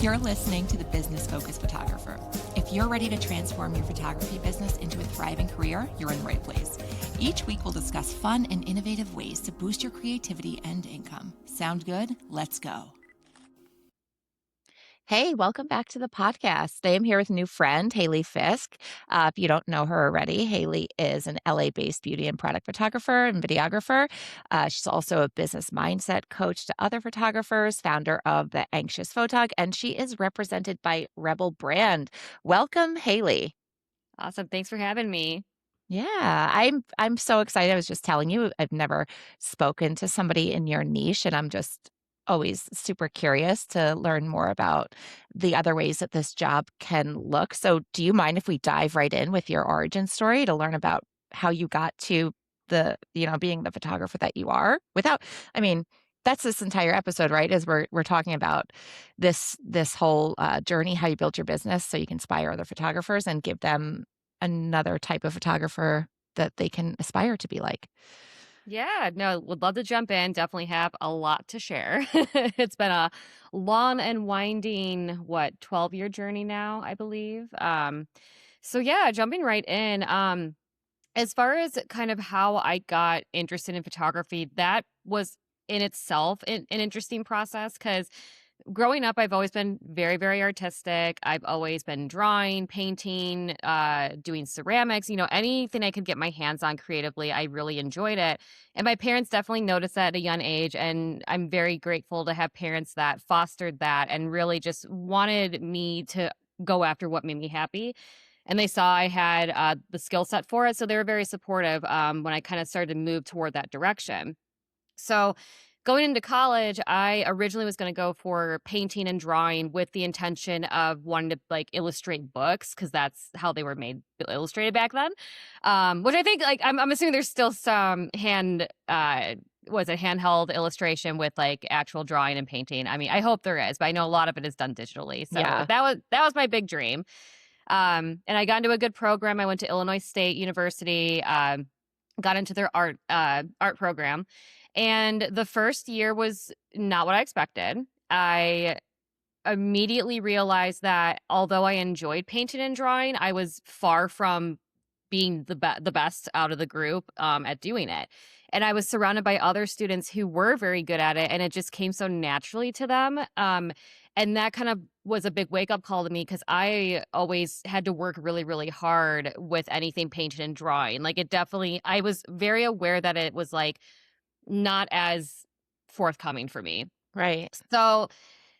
You're listening to The Business Focused Photographer. If you're ready to transform your photography business into a thriving career, you're in the right place. Each week, we'll discuss fun and innovative ways to boost your creativity and income. Sound good? Let's go. Hey, welcome back to the podcast. Today I'm here with a new friend, Haley Fisk. If you don't know her already, Haley is an LA-based beauty and product photographer and videographer. She's also a business mindset coach to other photographers, founder of The Anxious Photog, and she is represented by Rebel Brand. Welcome, Haley. Awesome. Thanks for having me. Yeah, I'm so excited. I was just telling you, I've never spoken to somebody in your niche, and I'm just always super curious to learn more about the other ways that this job can look. So, do you mind if we dive right in with your origin story to learn about how you got to being the photographer that you are? That's this entire episode, right? Is we're talking about this whole journey, how you built your business, so you can inspire other photographers and give them another type of photographer that they can aspire to be like. Yeah, no, would love to jump in. Definitely have a lot to share. It's been a long and winding, 12-year journey now, I believe. So yeah, jumping right in. As far as kind of how I got interested in photography, that was in itself an interesting process because growing up, I've always been very, very artistic. I've always been drawing, painting, doing ceramics, anything I could get my hands on creatively. I really enjoyed it. And my parents definitely noticed that at a young age. And I'm very grateful to have parents that fostered that and really just wanted me to go after what made me happy. And they saw I had the skill set for it. So they were very supportive when I kind of started to move toward that direction. So going into college, I originally was going to go for painting and drawing with the intention of wanting to illustrate books because that's how they were made illustrated back then. Which I think I'm assuming there's still some handheld illustration with actual drawing and painting. I mean, I hope there is, but I know a lot of it is done digitally. So Yeah. that was my big dream. And I got into a good program. I went to Illinois State University, got into their art program. And the first year was not what I expected. I immediately realized that although I enjoyed painting and drawing, I was far from being the best out of the group at doing it. And I was surrounded by other students who were very good at it, and it just came so naturally to them. And that kind of was a big wake-up call to me because I always had to work really, really hard with anything painted and drawing. I was very aware that it was not as forthcoming for me. Right. So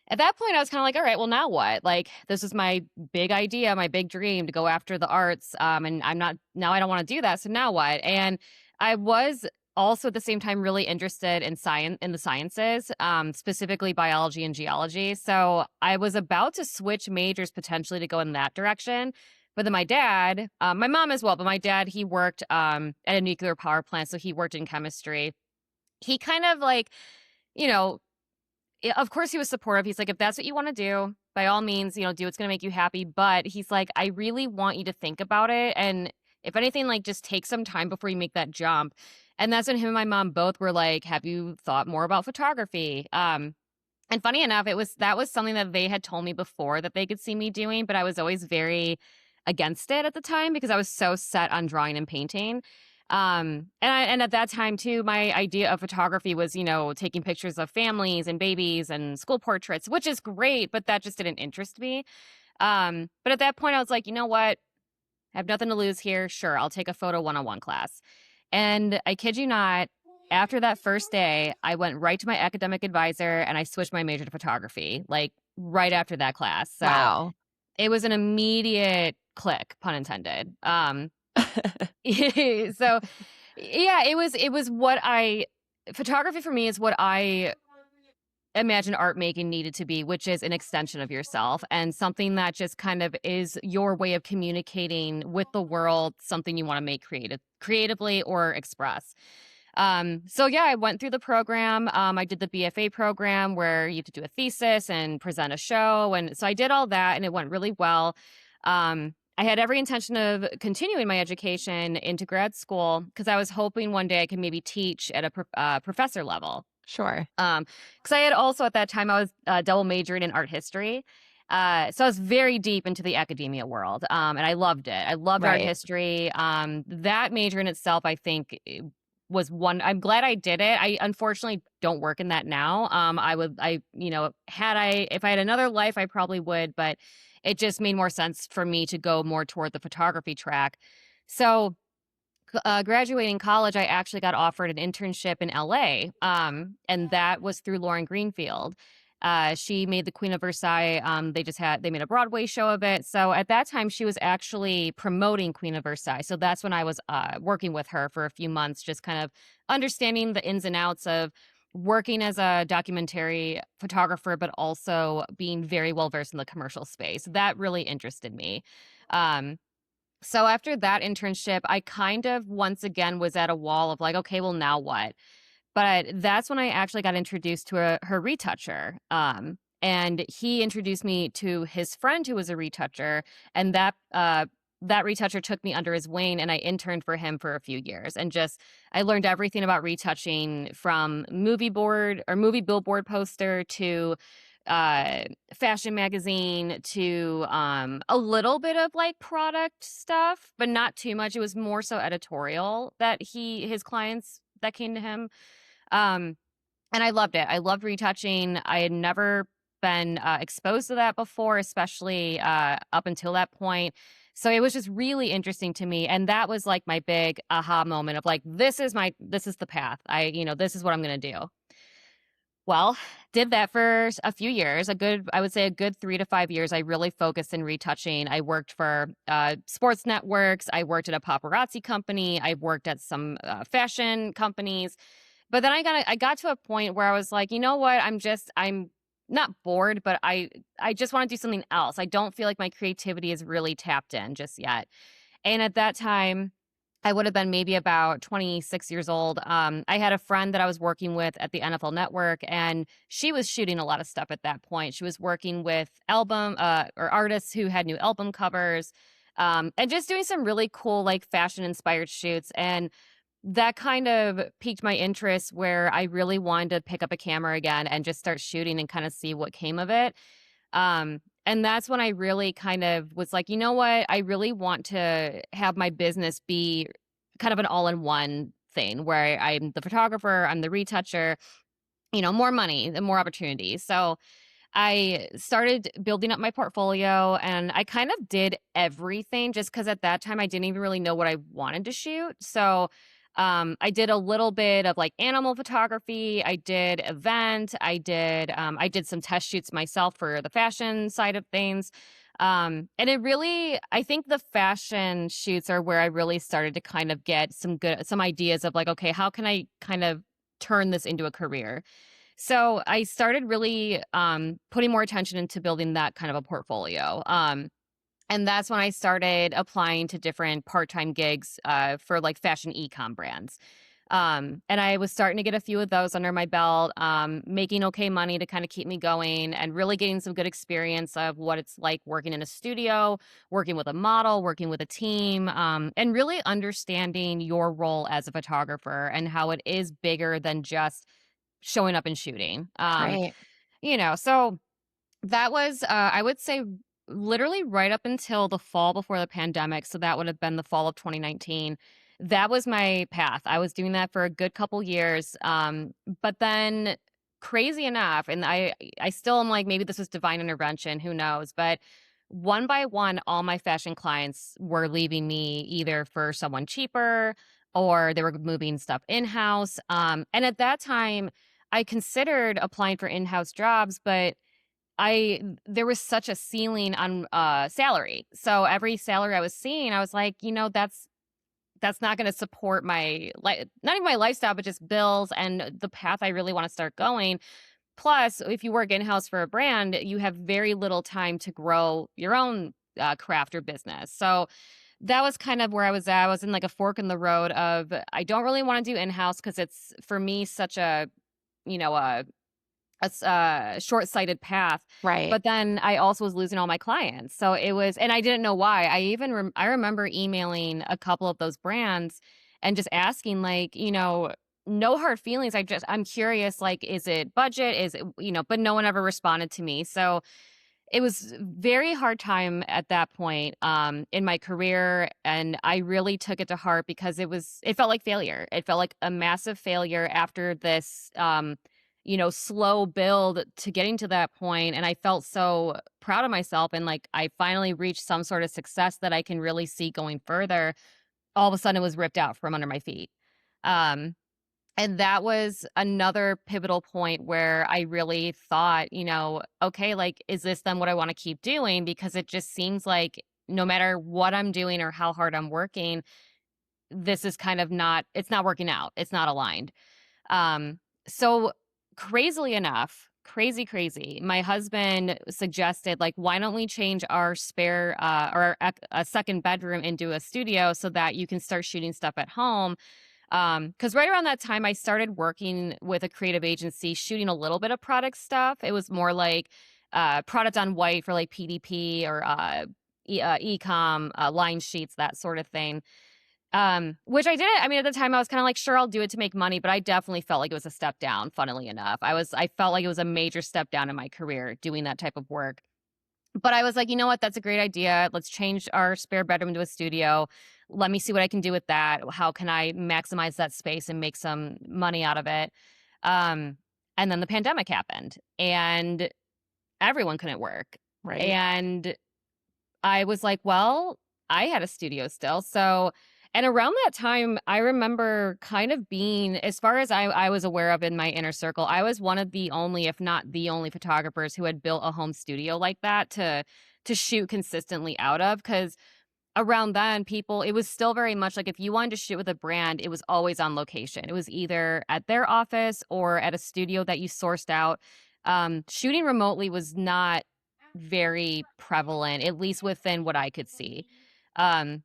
at that point, I was kind of like, all right, well, now what? This is my big idea, my big dream to go after the arts. And I don't want to do that. So now what? And I was also at the same time really interested in the sciences, specifically biology and geology. So I was about to switch majors potentially to go in that direction. But then my dad, my mom as well, but my dad, he worked at a nuclear power plant. So he worked in chemistry. He kind of of course he was supportive. He's like, if that's what you want to do, by all means, do what's going to make you happy. But he's like, I really want you to think about it. And if anything, just take some time before you make that jump. And that's when him and my mom both were like, have you thought more about photography? And funny enough, that was something that they had told me before that they could see me doing, but I was always very against it at the time because I was so set on drawing and painting. And at that time too, my idea of photography was, taking pictures of families and babies and school portraits, which is great, but that just didn't interest me. But at that point I was like, you know what? I have nothing to lose here. Sure. I'll take a photo 101 class. And I kid you not, after that first day, I went right to my academic advisor and I switched my major to photography, right after that class. So Wow. It was an immediate click, pun intended. So yeah, it was photography for me is what I imagine art making needed to be, which is an extension of yourself and something that just kind of is your way of communicating with the world, something you want to make creatively or express. So yeah, I went through the program. I did the BFA program where you have to do a thesis and present a show. And so I did all that and it went really well. I had every intention of continuing my education into grad school because I was hoping one day I could maybe teach at a professor level. Sure. Because I had also at that time, I was double majoring in art history. So I was very deep into the academia world, and I loved it. I loved art Right. history. That major in itself, I think, was one. I'm glad I did it. I unfortunately don't work in that now. If I had another life, I probably would, but it just made more sense for me to go more toward the photography track. So graduating college, I actually got offered an internship in LA. And that was through Lauren Greenfield. She made the Queen of Versailles. They made a Broadway show of it. So at that time, she was actually promoting Queen of Versailles. So that's when I was working with her for a few months, just kind of understanding the ins and outs of working as a documentary photographer, but also being very well versed in the commercial space. That really interested me. Um, so after that internship, I kind of once again was at a wall of like, okay, well, now what? But that's when I actually got introduced to her retoucher. And he introduced me to his friend who was a retoucher, and that retoucher took me under his wing, and I interned for him for a few years. And just I learned everything about retouching, from movie billboard poster to uh fashion magazine to a little bit of like product stuff, but not too much. It was more so editorial that his clients that came to him. um, and I loved it. I loved retouching. I had never been exposed to that before, especially up until that point. So it was just really interesting to me. And that was like my big aha moment of like, this is the path. This is what I'm going to do. Well, did that for a few years, I would say a good 3 to 5 years. I really focused in retouching. I worked for sports networks. I worked at a paparazzi company. I worked at some fashion companies. But then I got to a point where I was like, you know what? I'm not bored, but I just want to do something else. I don't feel like my creativity is really tapped in just yet. And at that time, I would have been maybe about 26 years old. I had a friend that I was working with at the NFL Network, and she was shooting a lot of stuff at that point. She was working with or artists who had new album covers, and just doing some really cool, like, fashion inspired shoots. And that kind of piqued my interest, where I really wanted to pick up a camera again and just start shooting and kind of see what came of it. And that's when I really kind of was like, you know what? I really want to have my business be kind of an all-in-one thing where I'm the photographer, I'm the retoucher, more money and more opportunities. So I started building up my portfolio, and I kind of did everything just because at that time I didn't even really know what I wanted to shoot. So I did a little bit of like animal photography. I did event. I did some test shoots myself for the fashion side of things. And I think the fashion shoots are where I really started to kind of get some ideas of like, okay, how can I kind of turn this into a career? So I started really putting more attention into building that kind of a portfolio. And that's when I started applying to different part-time gigs for like fashion e-com brands. And I was starting to get a few of those under my belt, making okay money to kind of keep me going, and really getting some good experience of what it's like working in a studio, working with a model, working with a team, and really understanding your role as a photographer and how it is bigger than just showing up and shooting. Right. So that was, I would say, literally right up until the fall before the pandemic. So that would have been the fall of 2019. That was my path. I was doing that for a good couple years. But then, crazy enough, and I still am like, maybe this was divine intervention, who knows? But one by one, all my fashion clients were leaving me either for someone cheaper, or they were moving stuff in house. And at that time, I considered applying for in house jobs, but there was such a ceiling on salary. So every salary I was seeing, I was like, that's not going to support my not even my lifestyle, but just bills and the path I really want to start going. Plus, if you work in house for a brand, you have very little time to grow your own craft or business. So that was kind of where I was at. I was in like a fork in the road of, I don't really want to do in house because it's for me such a you know a short-sighted path. Right. But then I also was losing all my clients. So it was, and I didn't know why. I remember emailing a couple of those brands and just asking, like, no hard feelings. I'm curious, like, is it budget? Is it, but no one ever responded to me. So It was very hard time at that point, in my career, and I really took it to heart because it felt like failure. It felt like a massive failure after this, slow build to getting to that point, and I felt so proud of myself and like I finally reached some sort of success that I can really see going further. All of a sudden, it was ripped out from under my feet. Um, and that was another pivotal point where I really thought, okay, like, is this then what I want to keep doing? Because it just seems like no matter what I'm doing or how hard I'm working, this is kind of it's not working out. It's not aligned. So crazily enough, crazy, my husband suggested, like, why don't we change our spare or a second bedroom into a studio so that you can start shooting stuff at home. Because right around that time, I started working with a creative agency, shooting a little bit of product stuff. It was more like product on white for like PDP or e-com, line sheets, that sort of thing. Which I did. I mean, at the time, I was kind of like, sure, I'll do it to make money, but I definitely felt like it was a step down. Funnily enough, I felt like it was a major step down in my career doing that type of work. But I was like, you know what? That's a great idea. Let's change our spare bedroom to a studio. Let me see what I can do with that. How can I maximize that space and make some money out of it? Um, and then the pandemic happened and everyone couldn't work. Right. And I was like, well, I had a studio still. So, and around that time, I remember kind of being, as far as I was aware of in my inner circle, I was one of the only, if not the only photographers who had built a home studio like that to shoot consistently out of. Cause around then people, it was still very much like if you wanted to shoot with a brand, it was always on location. It was either at their office or at a studio that you sourced out. Shooting remotely was not very prevalent, at least within what I could see. Um,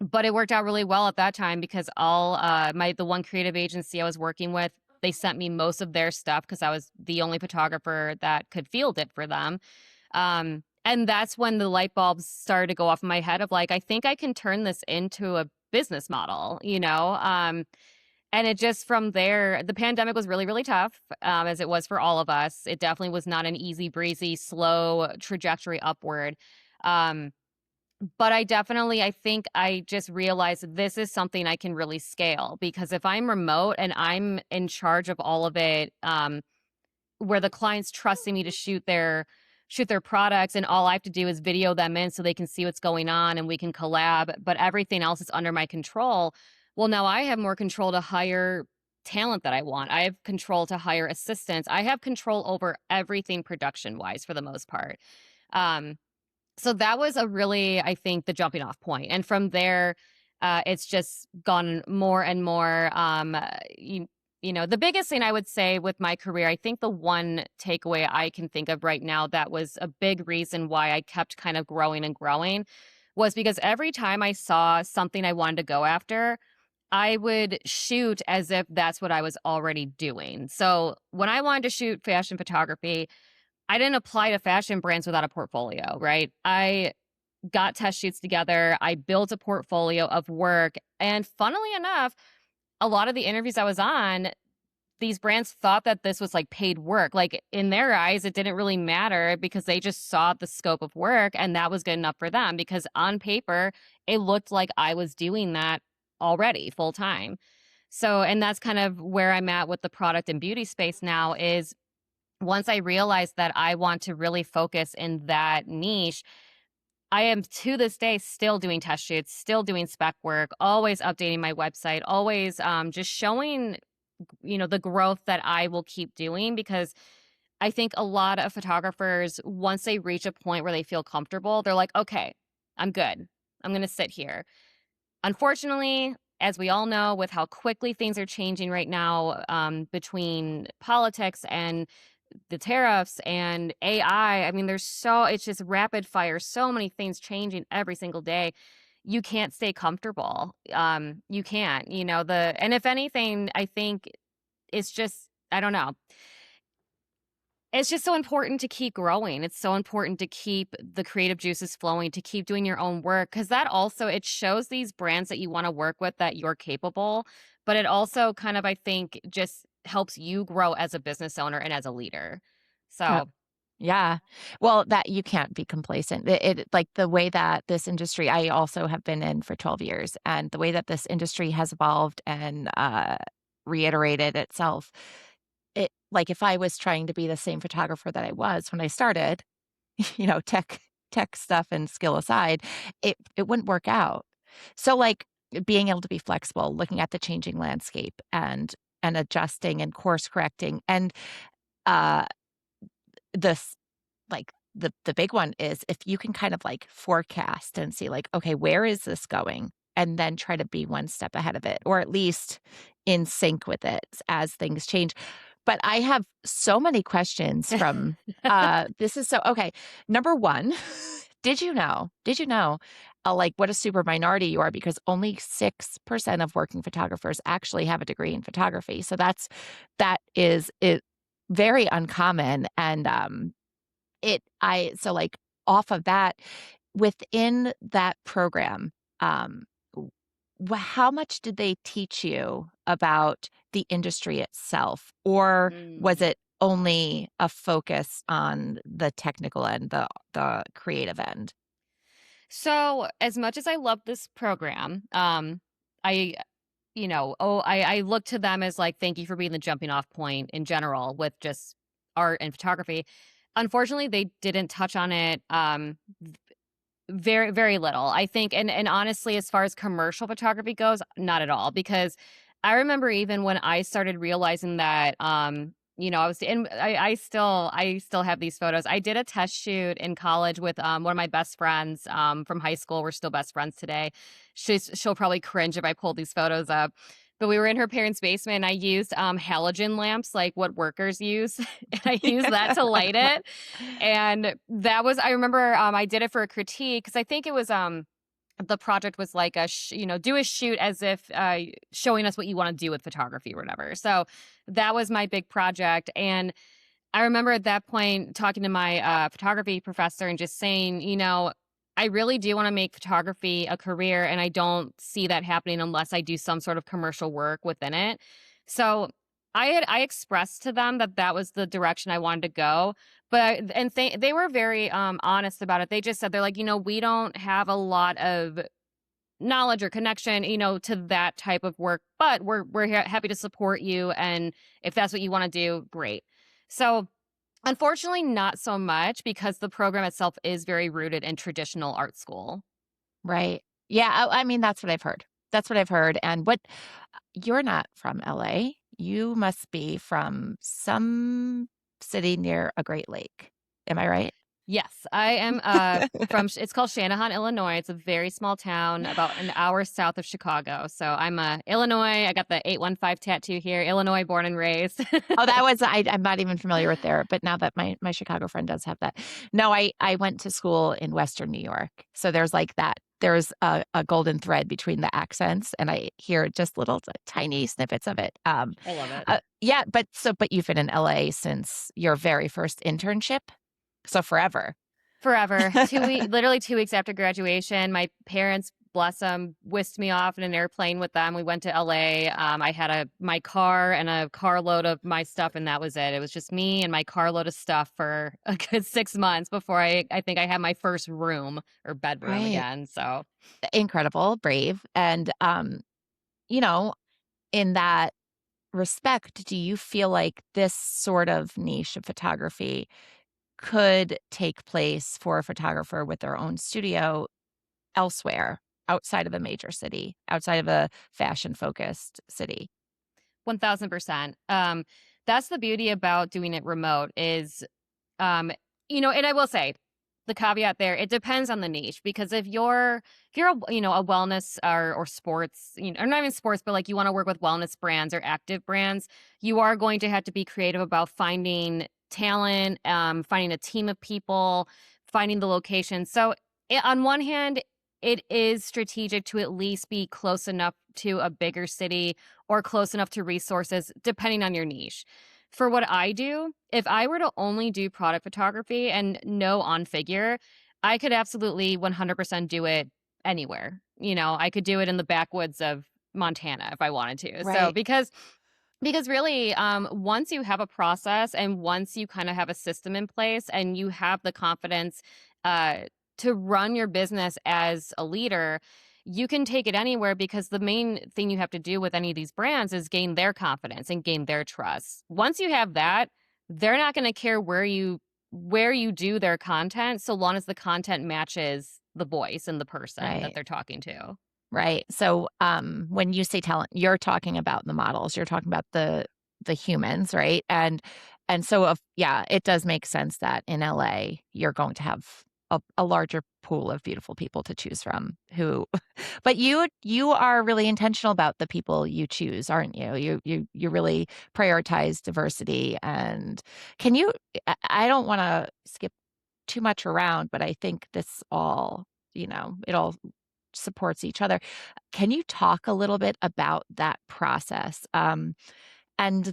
but it worked out really well at that time because all the one creative agency I was working with, they sent me most of their stuff because I was the only photographer that could field it for them. And that's when the light bulbs started to go off in my head of like, I think I can turn this into a business model, you know? And it just from there, the pandemic was really, really tough, as it was for all of us. It definitely was not an easy breezy, slow trajectory upward. Um, but I think I just realized that this is something I can really scale because if I'm remote and I'm in charge of all of it, where the client's trusting me to shoot their products and all I have to do is video them in so they can see what's going on and we can collab, but everything else is under my control. Well, now I have more control to hire talent that I want. I have control to hire assistants. I have control over everything production wise for the most part. Um, so that was a really, I think, the jumping off point. And from there, it's just gone more and more. The biggest thing I would say with my career, I think the one takeaway I can think of right now that was a big reason why I kept kind of growing and growing was because every time I saw something I wanted to go after, I would shoot as if that's what I was already doing. So when I wanted to shoot fashion photography, I didn't apply to fashion brands without a portfolio, right? I got test shoots together. I built a portfolio of work. And funnily enough, a lot of the interviews I was on, these brands thought that this was like paid work. Like in their eyes, it didn't really matter because they just saw the scope of work and that was good enough for them because on paper, it looked like I was doing that already full time. So, and that's kind of where I'm at with the product and beauty space now is once I realized that I want to really focus in that niche, I am to this day still doing test shoots, still doing spec work, always updating my website, always just showing, the growth that I will keep doing because I think a lot of photographers, once they reach a point where they feel comfortable, they're like, okay, I'm good. I'm going to sit here. Unfortunately, as we all know, with how quickly things are changing right now between politics and the tariffs and AI, I mean, it's just rapid fire, so many things changing every single day. You can't stay comfortable. You can't, and if anything, I think it's just, I don't know. It's just so important to keep growing. It's so important to keep the creative juices flowing, to keep doing your own work. Cause that also, it shows these brands that you want to work with that you're capable, but it also kind of, I think, just helps you grow as a business owner and as a leader. Yeah. So Yeah. Well, that you can't be complacent. Like the way that this industry, I also have been in for 12 years, and the way that this industry has evolved and reiterated itself, it like if I was trying to be the same photographer that I was when I started, tech stuff and skill aside, it wouldn't work out. So like being able to be flexible, looking at the changing landscape and adjusting and course correcting and uh this like the big one is if you can kind of like forecast and see like, okay, where is this going? And then try to be one step ahead of it, or at least in sync with it as things change. But I have so many questions from this is so okay. Number one, did you know like what a super minority you are because only 6% of working photographers actually have a degree in photography. So that is it very uncommon. And so like off of that, within that program, w how much did they teach you about the industry itself? Or was Mm. it only a focus on the technical end, the creative end? So, as much as I love this program, I I look to them as like, thank you for being the jumping off point in general with just art and photography. Unfortunately, they didn't touch on it very, very little. I think and honestly, as far as commercial photography goes, not at all, because I remember even when I started realizing that, I was and I still have these photos. I did a test shoot in college with, one of my best friends, from high school. We're still best friends today. She'll probably cringe if I pull these photos up, but we were in her parents' basement, and I used, halogen lamps, like what workers use, and I used that to light it, and that was I remember, I did it for a critique because I think it was, the project was like do a shoot as if, showing us what you wanna do with photography or whatever. So, that was my big project, and I remember at that point talking to my, photography professor and just saying, "I really do wanna make photography a career, and I don't see that happening unless I do some sort of commercial work within it." So, I expressed to them that that was the direction I wanted to go, but and they were very, honest about it. They just said, they're like, "We don't have a lot of knowledge or connection, to that type of work, but we're happy to support you, and if that's what you wanna do, great." So, unfortunately, not so much because the program itself is very rooted in traditional art school. Right. Yeah, I mean, that's what I've heard. That's what I've heard, and what you're not from LA. You must be from some city near a Great Lake. Am I right? Yes, I am, it's called Shanahan, Illinois. It's a very small town about an hour south of Chicago. So I'm, Illinois. I got the 815 tattoo here, Illinois born and raised. Oh, I'm not even familiar with there, but now that my Chicago friend does have that. No, I went to school in Western New York, so there's like that. There's a golden thread between the accents, and I hear just little tiny snippets of it. I love it. Yeah, but you've been in LA since your very first internship, so forever. Forever. Literally 2 weeks after graduation, my parents, bless them, whisked me off in an airplane with them. We went to LA. I had my car and a carload of my stuff, and that was it. It was just me and my carload of stuff for a good 6 months before I think I had my first room or bedroom Right. again, so Incredible, brave, and you know, in that respect, do you feel like this sort of niche of photography could take place for a photographer with their own studio elsewhere outside of a major city, outside of a fashion-focused city? 1000%. That's the beauty about doing it remote is, um, and I will say the caveat there, it depends on the niche because if you're a wellness or sports, or not even sports, but like you want to work with wellness brands or active brands, you are going to have to be creative about finding talent, finding a team of people, finding the location. So on one hand, it is strategic to at least be close enough to a bigger city or close enough to resources, depending on your niche. For what I do, if I were to only do product photography and no on figure, I could absolutely 100% do it anywhere. I could do it in the backwoods of Montana if I wanted to. So, Right. because Because really, once you have a process and once you kind of have a system in place and you have the confidence uh, to run your business as a leader, you can take it anywhere because the main thing you have to do with any of these brands is gain their confidence and gain their trust. Once you have that, they're not going to care where you do their content so long as the content matches the voice and the person that Right. they're talking to. Right. So, when you say talent, you're talking about the models, you're talking about the humans, right? And so of yeah, it does make sense that in LA, you're going to have a larger pool of beautiful people to choose from who but you are really intentional about the people you choose, aren't you? You really prioritize diversity and can you I don't wanna skip too much around, but I think this all, it all supports each other. Can you talk a little bit about that process, and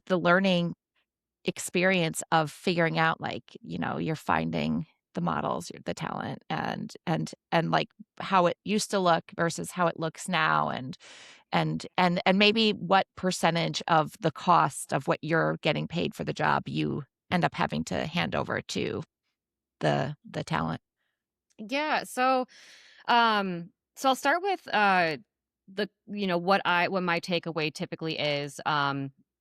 the learning experience of figuring out, like, you're finding the models, the talent, and like how it used to look versus how it looks now, and maybe what percentage of the cost of what you're getting paid for the job you end up having to hand over to the talent? Yeah. So I'll start with what my takeaway typically is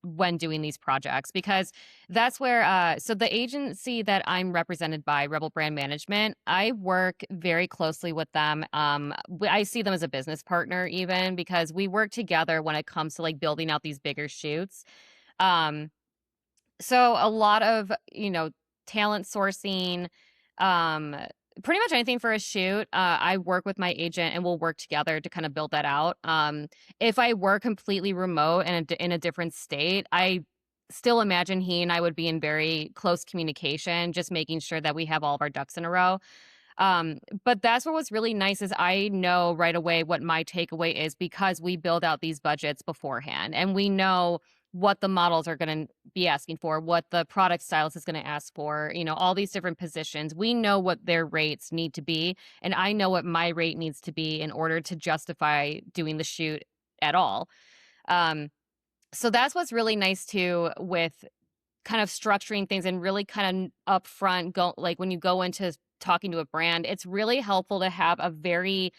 when doing these projects because that's where so the agency that I'm represented by, Rebel Brand Management, I work very closely with them. I see them as a business partner even because we work together when it comes to like building out these bigger shoots. Um so a lot of, talent sourcing, um, pretty much anything for a shoot, I work with my agent and we'll work together to kind of build that out. If I were completely remote and in a different state, I still imagine he and I would be in very close communication, just making sure that we have all of our ducks in a row. But that's what was really nice is I know right away what my takeaway is because we build out these budgets beforehand and we know what the models are going to be asking for, what the product stylist is going to ask for, all these different positions. We know what their rates need to be. And I know what my rate needs to be in order to justify doing the shoot at all. Um, so that's what's really nice too with kind of structuring things and really kind of upfront go like when you go into talking to a brand, it's really helpful to have a very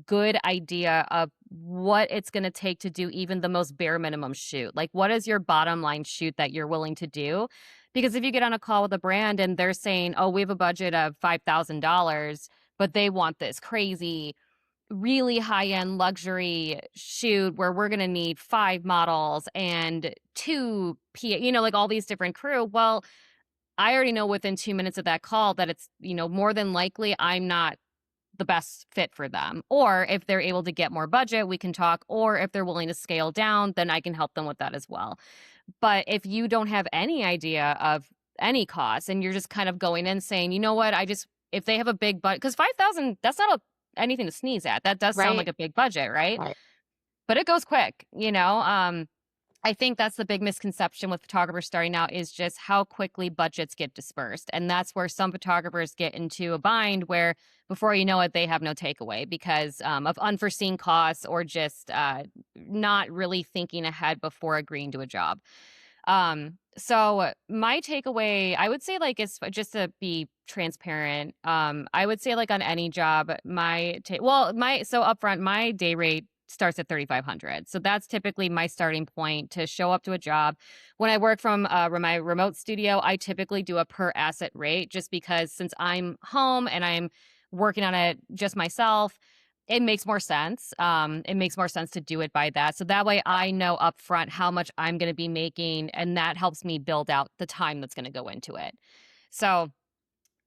good idea of what it's going to take to do even the most bare minimum shoot. Like what is your bottom line shoot that you're willing to do? Because if you get on a call with a brand and they're saying, "Oh, we have a budget of $5,000, but they want this crazy really high-end luxury shoot where we're gonna need 5 models and 2 like all these different crew. Well, I already know within 2 minutes of that call that it's, more than likely I'm not the best fit for them. Or if they're able to get more budget, we can talk, or if they're willing to scale down, then I can help them with that as well. But if you don't have any idea of any costs and you're just kind of going in saying, "You know what? If they have a big budget, because 5,000, that's not anything to sneeze at. That does sound like Right, a big budget, right? right. But it goes quick. I think that's the big misconception with photographers starting out is just how quickly budgets get dispersed. And that's where some photographers get into a bind where before you know it, they have no takeaway because of unforeseen costs or just not really thinking ahead before agreeing to a job. So my takeaway, I would say like is just to be transparent. I would say like on any job, so upfront, my day rate starts at 3,500. So that's typically my starting point to show up to a job. When I work from my remote studio, I typically do a per asset rate just because since I'm home and I'm working on it just myself, it makes more sense. It makes more sense to do it by that. So that way I know upfront how much I'm going to be making, and that helps me build out the time that's going to go into it. So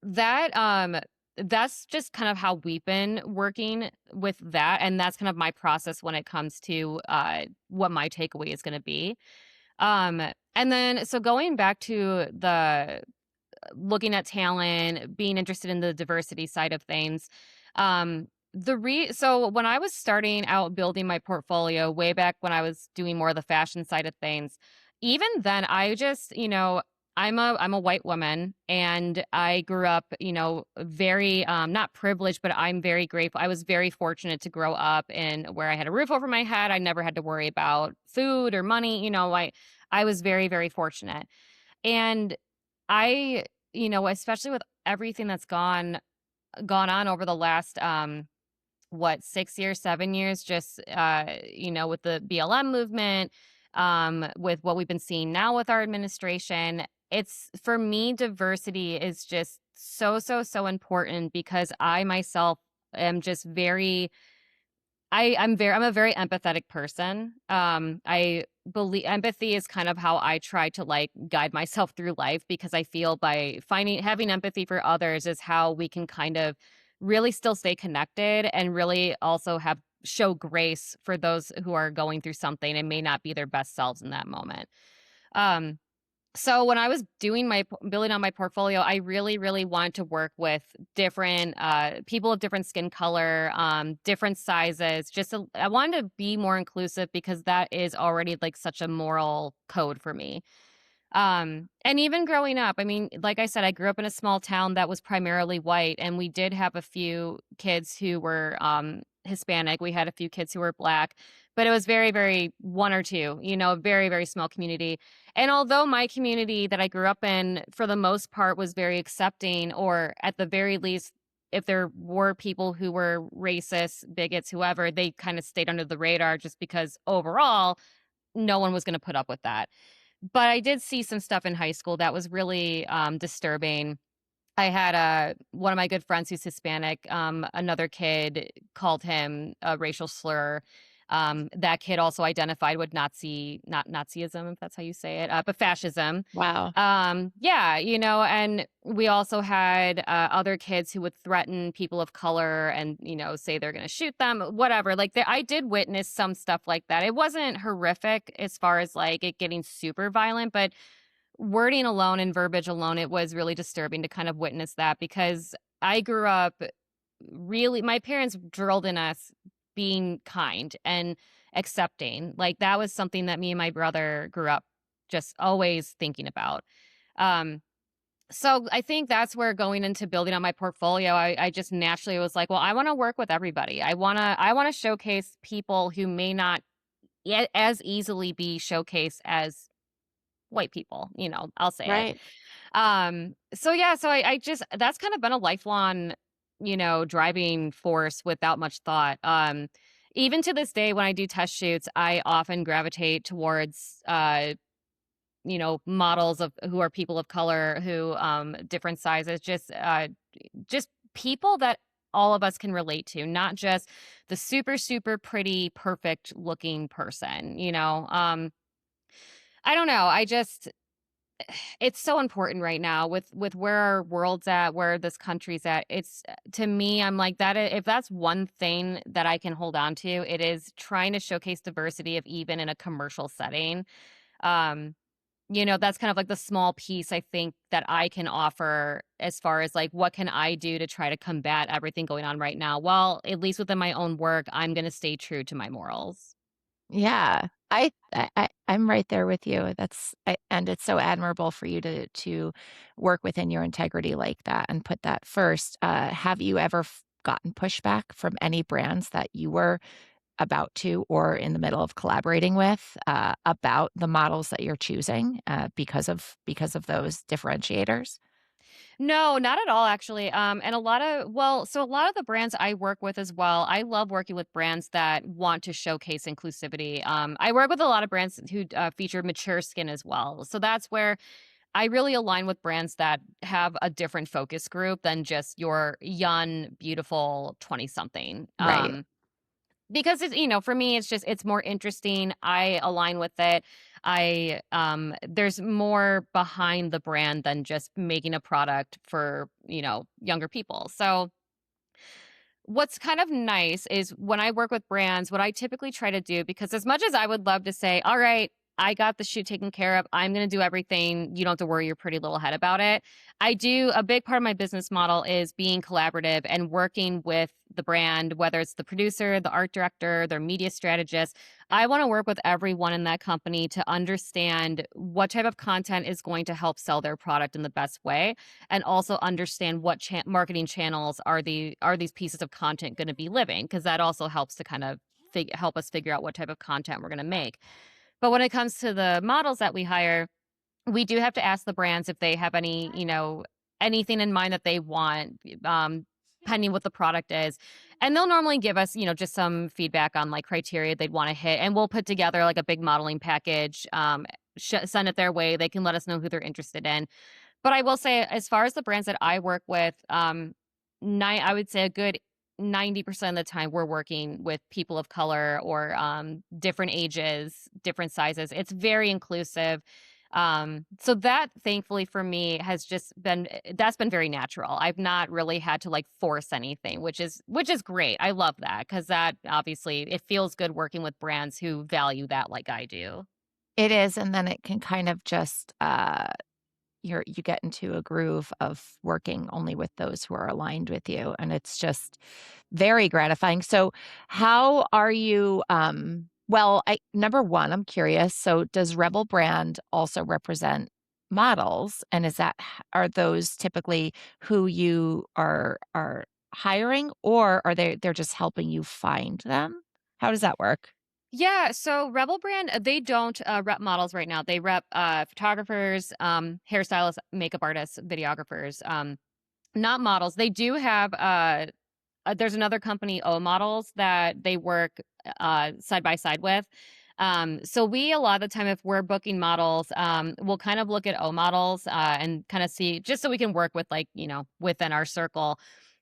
that that's just kind of how we've been working with that. And that's kind of my process when it comes to what my takeaway is going to be. And then so going back to the looking at talent, being interested in the diversity side of things. So when I was starting out building my portfolio way back when I was doing more of the fashion side of things, even then I just, I'm a white woman and I grew up, very not privileged, but I'm very grateful. I was very fortunate to grow up in where I had a roof over my head. I never had to worry about food or money. I was very, very fortunate. And I, especially with everything that's gone on over the last 6 years, 7 years, just with the BLM movement, with what we've been seeing now with our administration, it's for me, diversity is just so, so, so important because I myself am just I'm a very empathetic person. I believe empathy is kind of how I try to like guide myself through life because I feel by having empathy for others is how we can kind of really still stay connected and really also show grace for those who are going through something and may not be their best selves in that moment. Um, so when I was building on my portfolio, I really, really wanted to work with different people of different skin color, different sizes. I wanted to be more inclusive because that is already like such a moral code for me. And even growing up, I mean, like I said, I grew up in a small town that was primarily white, and we did have a few kids who were Hispanic. We had a few kids who were Black, but it was very, very one or two, a very, very small community. And although my community that I grew up in, for the most part, was very accepting, or at the very least, if there were people who were racist, bigots, whoever, they kind of stayed under the radar just because overall, no one was going to put up with that. But I did see some stuff in high school that was really disturbing. I had one of my good friends who's Hispanic. Another kid called him a racial slur. That kid also identified with not Nazism, if that's how you say it, but fascism. Wow. Yeah, and we also had other kids who would threaten people of color and, say they're going to shoot them, whatever. Like I did witness some stuff like that. It wasn't horrific as far as like it getting super violent, but wording alone and verbiage alone, it was really disturbing to kind of witness that because I grew up really, my parents drilled in us being kind and accepting. Like that was something that me and my brother grew up just always thinking about. Um, so I think that's where going into building on my portfolio, I just naturally was like, well, I want to work with everybody. I want to showcase people who may not as easily be showcased as white people, I'll say it. Right. So yeah, so I just that's kind of been a lifelong, driving force without much thought. Even to this day when I do test shoots, I often gravitate towards models of who are people of color, who different sizes, just people that all of us can relate to, not just the super, super pretty, perfect looking person. I don't know. It's so important right now with where our world's at, where this country's at. It's to me, I'm like that. If that's one thing that I can hold on to, it is trying to showcase diversity of even in a commercial setting. Um, that's kind of like the small piece I think that I can offer as far as like what can I do to try to combat everything going on right now. Well, at least within my own work, I'm going to stay true to my morals. Yeah. I'm right there with you. And it's so admirable for you to work within your integrity like that and put that first. Have you ever gotten pushback from any brands that you were about to or in the middle of collaborating with about the models that you're choosing because of those differentiators? No, not at all, actually. And a lot of the brands I work with as well, I love working with brands that want to showcase inclusivity. I work with a lot of brands who feature mature skin as well. So that's where I really align with brands that have a different focus group than just your young, beautiful 20 something. Right. Because for me, it's more interesting. I align with it. There's more behind the brand than just making a product for, younger people. So what's kind of nice is when I work with brands, what I typically try to do, because as much as I would love to say, all right, I got the shoot taken care of, I'm going to do everything. You don't have to worry your pretty little head about it. A big part of my business model is being collaborative and working with the brand, whether it's the producer, the art director, their media strategist. I want to work with everyone in that company to understand what type of content is going to help sell their product in the best way, and also understand what marketing channels are these pieces of content going to be living, because that also helps to kind of help us figure out what type of content we're going to make. But when it comes to the models that we hire, we do have to ask the brands if they have any, anything in mind that they want, depending what the product is. And they'll normally give us, just some feedback on like criteria they'd want to hit. And we'll put together like a big modeling package, send it their way. They can let us know who they're interested in. But I will say, as far as the brands that I work with, I would say a good 90% of the time we're working with people of color or different ages, different sizes. It's very inclusive. So that thankfully for me has just been that's been very natural. I've not really had to like force anything, which is great. I love that because that obviously it feels good working with brands who value that like I do. It is, and then it can kind of just, you get into a groove of working only with those who are aligned with you, and it's just very gratifying. So, how are you, well, number 1, I'm curious, so does Rebel brand also represent models, and are those typically who you are hiring, or are they're just helping you find them? How does that work? Yeah, so Rebel Brand, they don't rep models right now. They rep photographers, hairstylists, makeup artists, videographers, not models. They do have there's another company, O Models, that they work side by side with. So we a lot of the time, if we're booking models, we'll kind of look at O Models and kind of see just so we can work with like within our circle.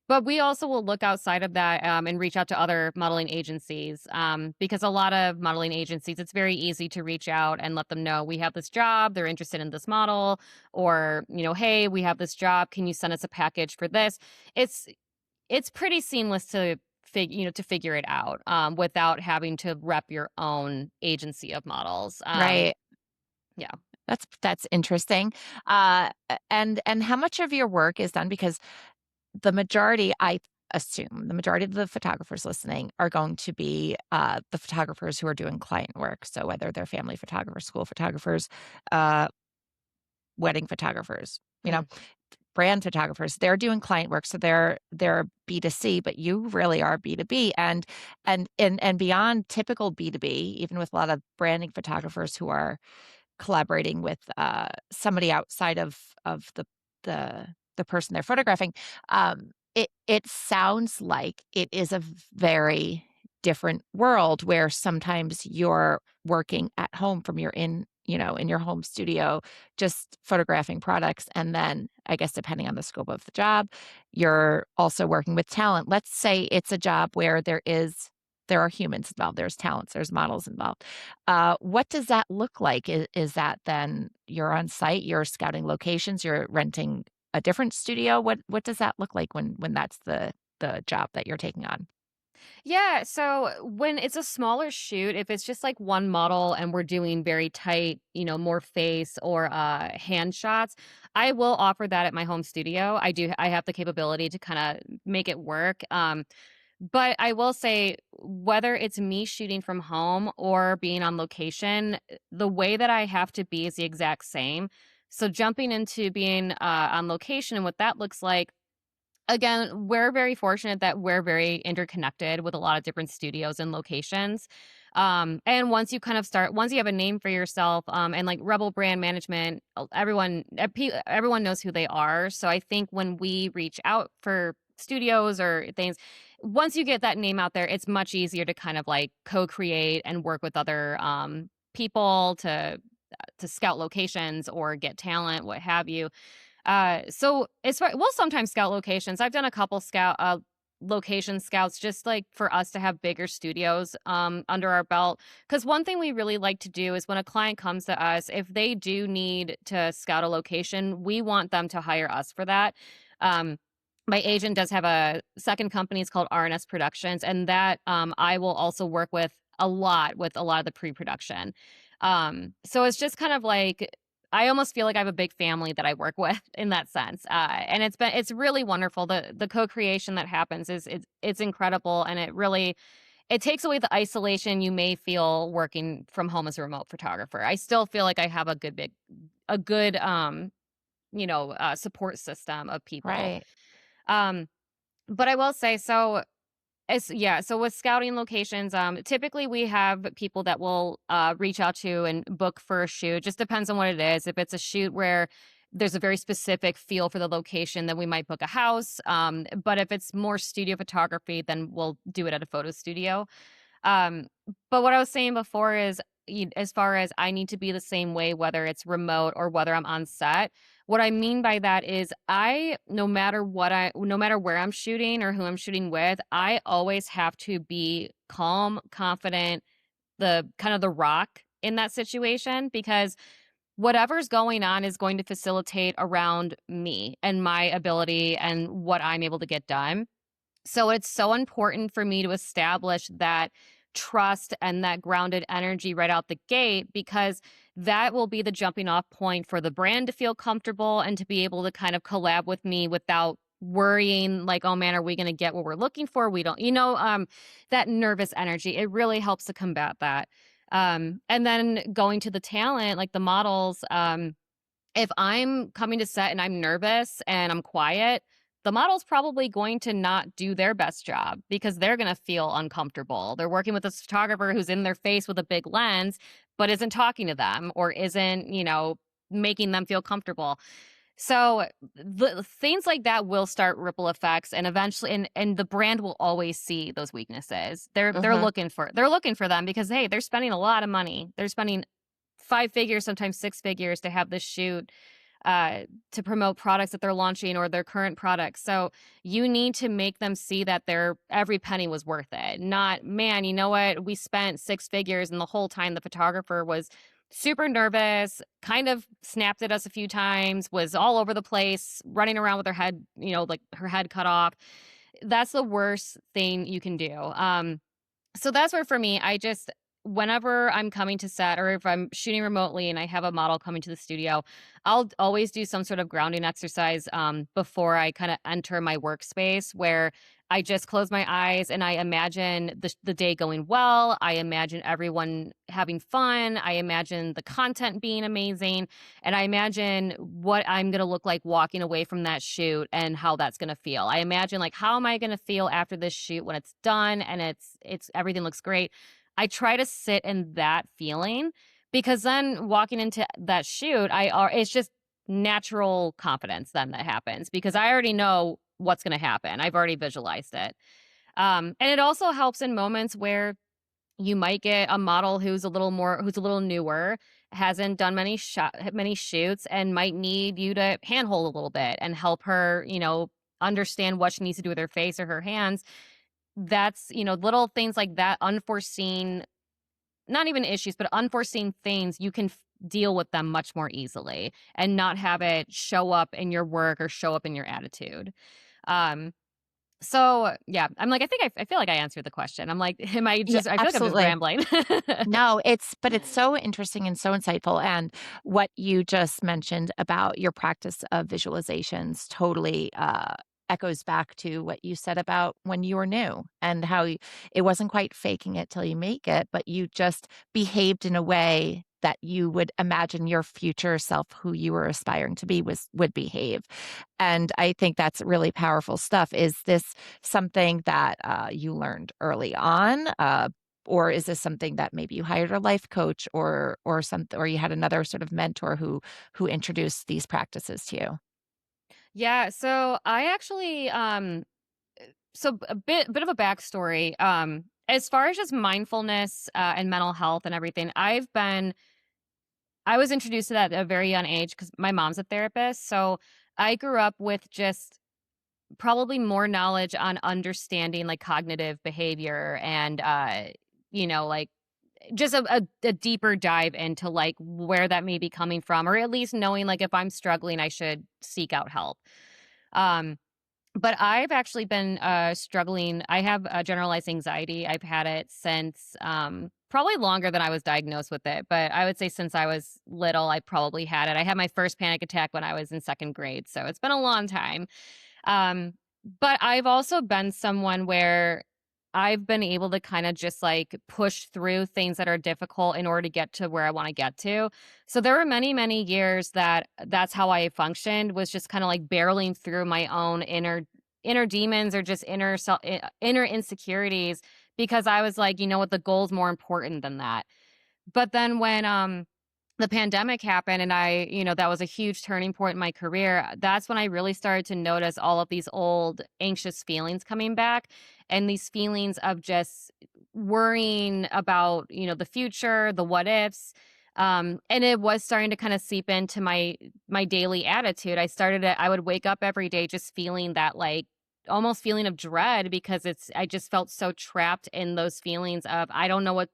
But we also will look outside of that and reach out to other modeling agencies because a lot of modeling agencies, it's very easy to reach out and let them know we have this job, they're interested in this model, or hey, we have this job, can you send us a package for this? It's it's pretty seamless to figure it out without having to rep your own agency of models. Right. Yeah. That's interesting. And how much of your work is done because I assume the majority of the photographers listening are going to be, the photographers who are doing client work. So whether they're family photographers, school photographers, uh, wedding photographers, Mhm. brand photographers, they're doing client work. So they're B2C, but you really are B2B and beyond typical B2B, even with a lot of branding photographers who are collaborating with, somebody outside of the the person they're photographing, it sounds like it is a very different world where sometimes you're working at home from your in your home studio, just photographing products, and then, I guess, depending on the scope of the job, you're also working with talent. Let's say it's a job where there are humans involved, there's talents, there's models involved. What does that look like? Is that then you're on site, you're scouting locations, you're renting a different studio? What does that look like when that's the job that you're taking on? Yeah, so when it's a smaller shoot, if it's just like one model and we're doing very tight, more face or hand shots, I will offer that at my home studio. I have the capability to kind of make it work. But I will say, whether it's me shooting from home or being on location, the way that I have to be is the exact same. So jumping into being on location and what that looks like, again, we're very fortunate that we're very interconnected with a lot of different studios and locations. And once you have a name for yourself, and like Rebel brand management, everyone knows who they are. So I think when we reach out for studios or things, once you get that name out there, it's much easier to kind of like co-create and work with other people to scout locations or get talent, what have you. So we'll sometimes scout locations. I've done a couple location scouts just like for us to have bigger studios under our belt. Because one thing we really like to do is when a client comes to us, if they do need to scout a location, we want them to hire us for that. Um, my agent does have a second company. It's called RNS Productions, and that I will also work with a lot of the pre-production. So it's just kind of like I almost feel like I have a big family that I work with in that sense. And it's really wonderful. The co-creation that happens it's incredible, and it takes away the isolation you may feel working from home as a remote photographer. I still feel like I have a good support system of people. Right. Um, but I will say so. So with scouting locations, typically we have people that will reach out to and book for a shoot. Just depends on what it is. If it's a shoot where there's a very specific feel for the location, then we might book a house. But if it's more studio photography, then we'll do it at a photo studio. Um, but what I was saying before is, as far as I need to be the same way, whether it's remote or whether I'm on set, what I mean by that is no matter where I'm shooting or who I'm shooting with, I always have to be calm, confident, the kind of the rock in that situation, because whatever's going on is going to facilitate around me and my ability and what I'm able to get done. So it's so important for me to establish that trust and that grounded energy right out the gate, because that will be the jumping off point for the brand to feel comfortable and to be able to kind of collab with me without worrying like, oh man, are we going to get what we're looking for? We don't, that nervous energy. It really helps to combat that. And then going to the talent, like the models, if I'm coming to set and I'm nervous and I'm quiet, the model's probably going to not do their best job because they're going to feel uncomfortable. They're working with a photographer who's in their face with a big lens, but isn't talking to them or isn't, making them feel comfortable. So the things like that will start ripple effects, and eventually, and the brand will always see those weaknesses. Mhm. They're looking for them because, hey, they're spending a lot of money. They're spending 5 figures, sometimes 6 figures to have this shoot, to promote products that they're launching or their current products. So you need to make them see that their every penny was worth it. Not, man, you know what? We spent 6 figures, and the whole time the photographer was super nervous, kind of snapped at us a few times, was all over the place, running around with her head, like her head cut off. That's the worst thing you can do. So that's where for me, whenever I'm coming to set or if I'm shooting remotely and I have a model coming to the studio, I'll always do some sort of grounding exercise before I kind of enter my workspace, where I just close my eyes and I imagine the day going well. I imagine everyone having fun. I imagine the content being amazing. And I imagine what I'm going to look like walking away from that shoot and how that's going to feel. I imagine, like, how am I going to feel after this shoot when it's done and it's everything looks great. I try to sit in that feeling, because then walking into that shoot, it's just natural confidence then that happens because I already know what's going to happen. I've already visualized it. And it also helps in moments where you might get a model who's a little newer, hasn't done many shoots, and might need you to handhold a little bit and help her, understand what she needs to do with her face or her hands. That's, little things like that, unforeseen, not even issues, but unforeseen things, you can deal with them much more easily and not have it show up in your work or show up in your attitude. Um, so yeah, I'm like, I feel like I answered the question. I'm like, Yeah, I feel like I'm just absolutely. rambling. No, but it's so interesting and so insightful, and what you just mentioned about your practice of visualizations totally, echoes back to what you said about when you were new and how it wasn't quite faking it till you make it, but you just behaved in a way that you would imagine your future self, who you were aspiring to be, would behave, and I think that's really powerful stuff. Is this something that, you learned early on, or is this something that maybe you hired a life coach or you had another sort of mentor who introduced these practices to you? Yeah, so I actually so a bit of a backstory. As far as just mindfulness and mental health and everything, I was introduced to that at a very young age because my mom's a therapist. So I grew up with just probably more knowledge on understanding like cognitive behavior and like just a deeper dive into like where that may be coming from, or at least knowing like if I'm struggling, I should seek out help. Um, but I've actually been struggling. I have generalized anxiety. I've had it since probably longer than I was diagnosed with it. But I would say since I was little, I probably had it. I had my first panic attack when I was in second grade. So it's been a long time. Um, but I've also been someone where I've been able to kind of just like push through things that are difficult in order to get to where I want to get to. So there were many, many years that's how I functioned, was just kind of like barreling through my own inner demons or just inner insecurities, because I was like, you know what, the goal's more important than that. But then when the pandemic happened and that was a huge turning point in my career, that's when I really started to notice all of these old anxious feelings coming back, and these feelings of just worrying about, the future, the what ifs. And it was starting to kind of seep into my daily attitude. I would wake up every day just feeling that, like, almost feeling of dread, because I just felt so trapped in those feelings of, I don't know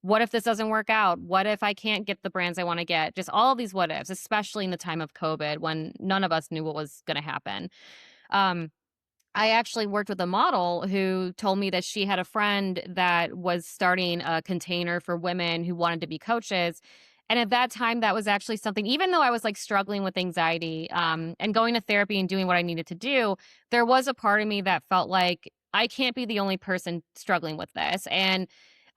what if this doesn't work out? What if I can't get the brands I want to get? Just all of these what ifs, especially in the time of COVID when none of us knew what was going to happen. Um, I actually worked with a model who told me that she had a friend that was starting a container for women who wanted to be coaches. And at that time, that was actually something, even though I was like struggling with anxiety, and going to therapy and doing what I needed to do, there was a part of me that felt like I can't be the only person struggling with this. And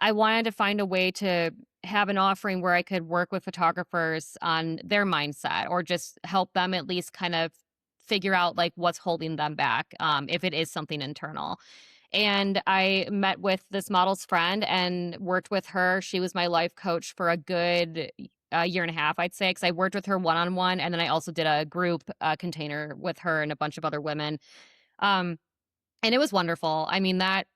I wanted to find a way to have an offering where I could work with photographers on their mindset, or just help them at least kind of figure out like what's holding them back, if it is something internal. And I met with this model's friend and worked with her. She was my life coach for a good year and a half, I'd say, because I worked with her one on one, and then I also did a group container with her and a bunch of other women. Um, and it was wonderful. I mean, that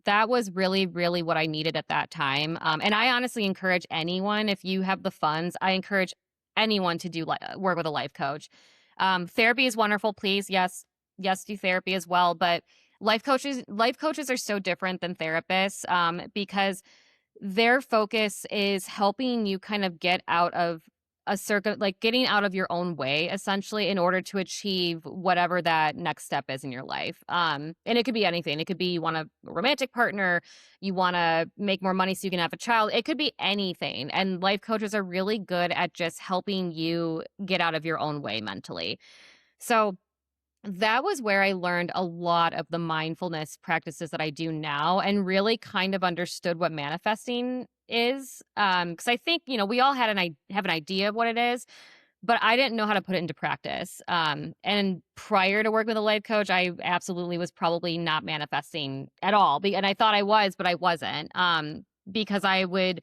was really, really what I needed at that time. And I honestly encourage anyone, if you have the funds, I encourage anyone to work with a life coach. Therapy is wonderful. Please, yes, yes, do therapy as well. But life coaches are so different than therapists, because their focus is helping you kind of get out of like getting out of your own way, essentially, in order to achieve whatever that next step is in your life. And it could be anything. It could be you want a romantic partner, you want to make more money so you can have a child. It could be anything. And life coaches are really good at just helping you get out of your own way mentally. So that was where I learned a lot of the mindfulness practices that I do now, and really kind of understood what manifesting is. Because I think, we all have an idea of what it is, but I didn't know how to put it into practice. And prior to working with a life coach, I absolutely was probably not manifesting at all. And I thought I was, but I wasn't. Because I would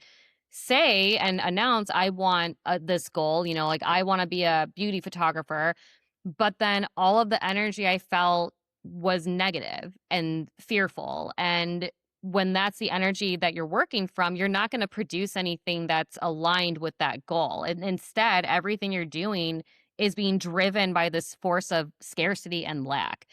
say and announce, I want this goal, like I want to be a beauty photographer. But then all of the energy I felt was negative and fearful. And when that's the energy that you're working from, you're not going to produce anything that's aligned with that goal. And instead, everything you're doing is being driven by this force of scarcity and lack.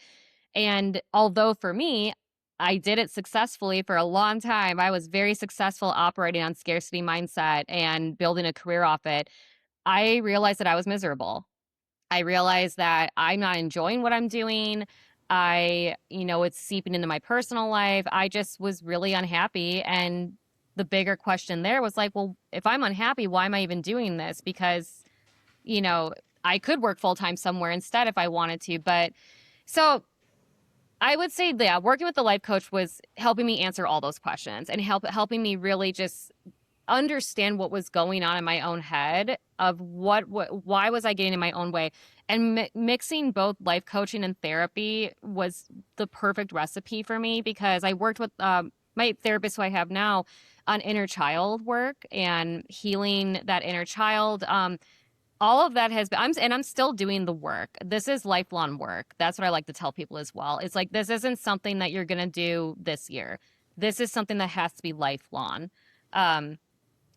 And although for me, I did it successfully for a long time, I was very successful operating on scarcity mindset and building a career off it. I realized that I was miserable. I realized that I'm not enjoying what I'm doing. It's seeping into my personal life. I just was really unhappy. And the bigger question there was like, well, if I'm unhappy, why am I even doing this? Because, you know, I could work full time somewhere instead if I wanted to. But so I would say that working with the life coach was helping me answer all those questions and helping me really just understand what was going on in my own head of why was I getting in my own way. And mixing both life coaching and therapy was the perfect recipe for me, because I worked with my therapist who I have now on inner child work and healing that inner child. All of that has been, I'm still doing the work. This is lifelong work. That's what I like to tell people as well. It's like, this isn't something that you're going to do this year. This is something that has to be lifelong.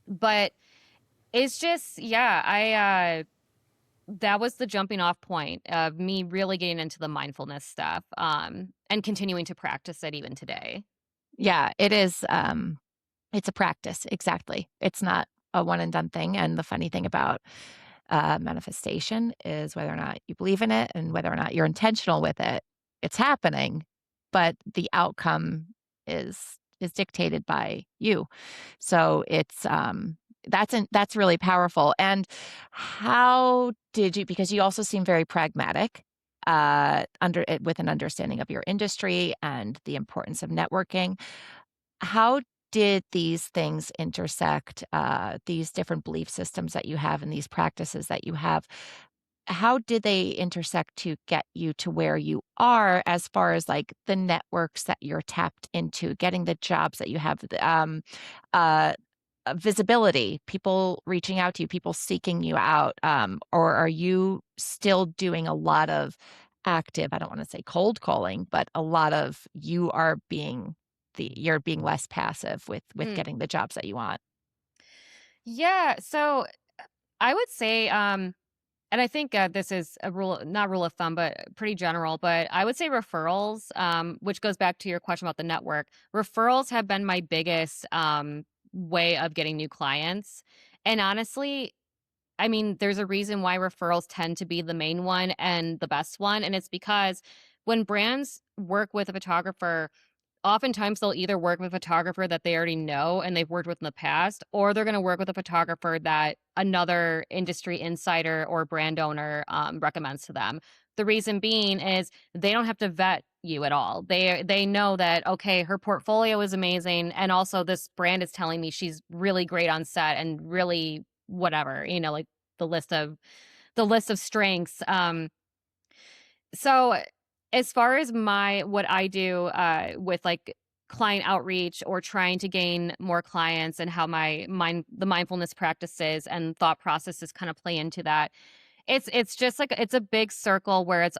But it's just, that was the jumping off point of me really getting into the mindfulness stuff, and continuing to practice it even today. Yeah, it is. It's a practice. Exactly. It's not a one and done thing. And the funny thing about manifestation is whether or not you believe in it and whether or not you're intentional with it, it's happening, but the outcome is dictated by you. So that's really powerful. And how did you, because you also seem very pragmatic, with an understanding of your industry and the importance of networking. How did these things intersect, these different belief systems that you have and these practices that you have? how did they intersect to get you to where you are as far as like the networks that you're tapped into, getting the jobs that you have, uh, visibility, people reaching out to you, people seeking you out, or are you still doing a lot of active, I don't want to say cold calling, but a lot of you are being you're being less passive with Mm. getting the jobs that you want? Yeah, so I would say, and I think this is a not rule of thumb, but pretty general. But I would say referrals, which goes back to your question about the network. Referrals have been my biggest way of getting new clients. And honestly, I mean, there's a reason why referrals tend to be the main one and the best one. And it's because when brands work with a photographer, oftentimes they'll either work with a photographer that they already know and they've worked with in the past, or they're going to work with a photographer that another industry insider or brand owner recommends to them. The reason being is they don't have to vet you at all. They know that, okay, her portfolio is amazing, and also this brand is telling me she's really great on set and really whatever, like the list of strengths. So as far as what I do with like client outreach or trying to gain more clients, and how the mindfulness practices and thought processes kind of play into that, it's just like it's a big circle where it is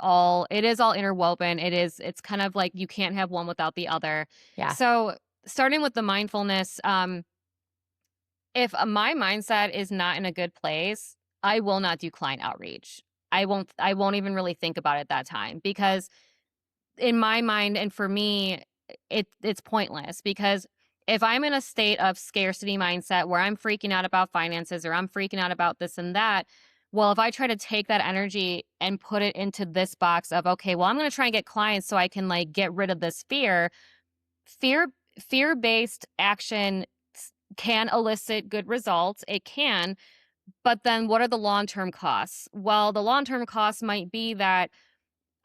all interwoven. It's kind of like you can't have one without the other. Yeah. So starting with the mindfulness, if my mindset is not in a good place, I will not do client outreach. I won't even really think about it that time, because in my mind and for me, it's pointless, because if I'm in a state of scarcity mindset where I'm freaking out about finances or I'm freaking out about this and that, well, if I try to take that energy and put it into this box of, okay, well, I'm going to try and get clients so I can like get rid of this fear fear-based action can elicit good results. It can, but then what are the long-term costs? Well, the long-term costs might be that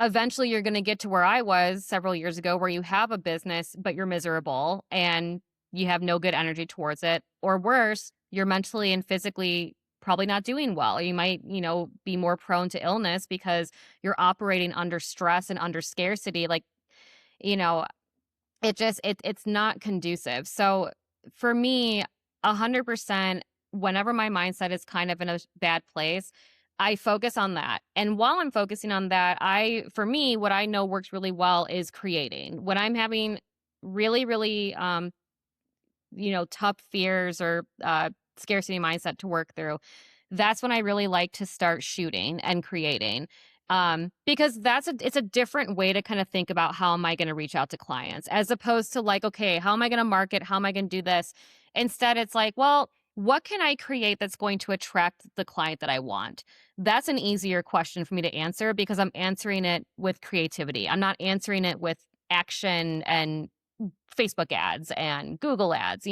eventually you're going to get to where I was several years ago, where you have a business, but you're miserable and you have no good energy towards it. Or worse, you're mentally and physically probably not doing well. You might, be more prone to illness because you're operating under stress and under scarcity. Like, you know, it's not conducive. So for me, 100%, whenever my mindset is kind of in a bad place, I focus on that. And while I'm focusing on that, for me, what I know works really well is creating. When I'm having really, really, tough fears or scarcity mindset to work through, that's when I really like to start shooting and creating. Because it's a different way to kind of think about how am I going to reach out to clients, as opposed to like, okay, how am I going to market? How am I going to do this? Instead, it's like, well, what can I create that's going to attract the client that I want? That's an easier question for me to answer, because I'm answering it with creativity. I'm not answering it with action and Facebook ads and Google ads,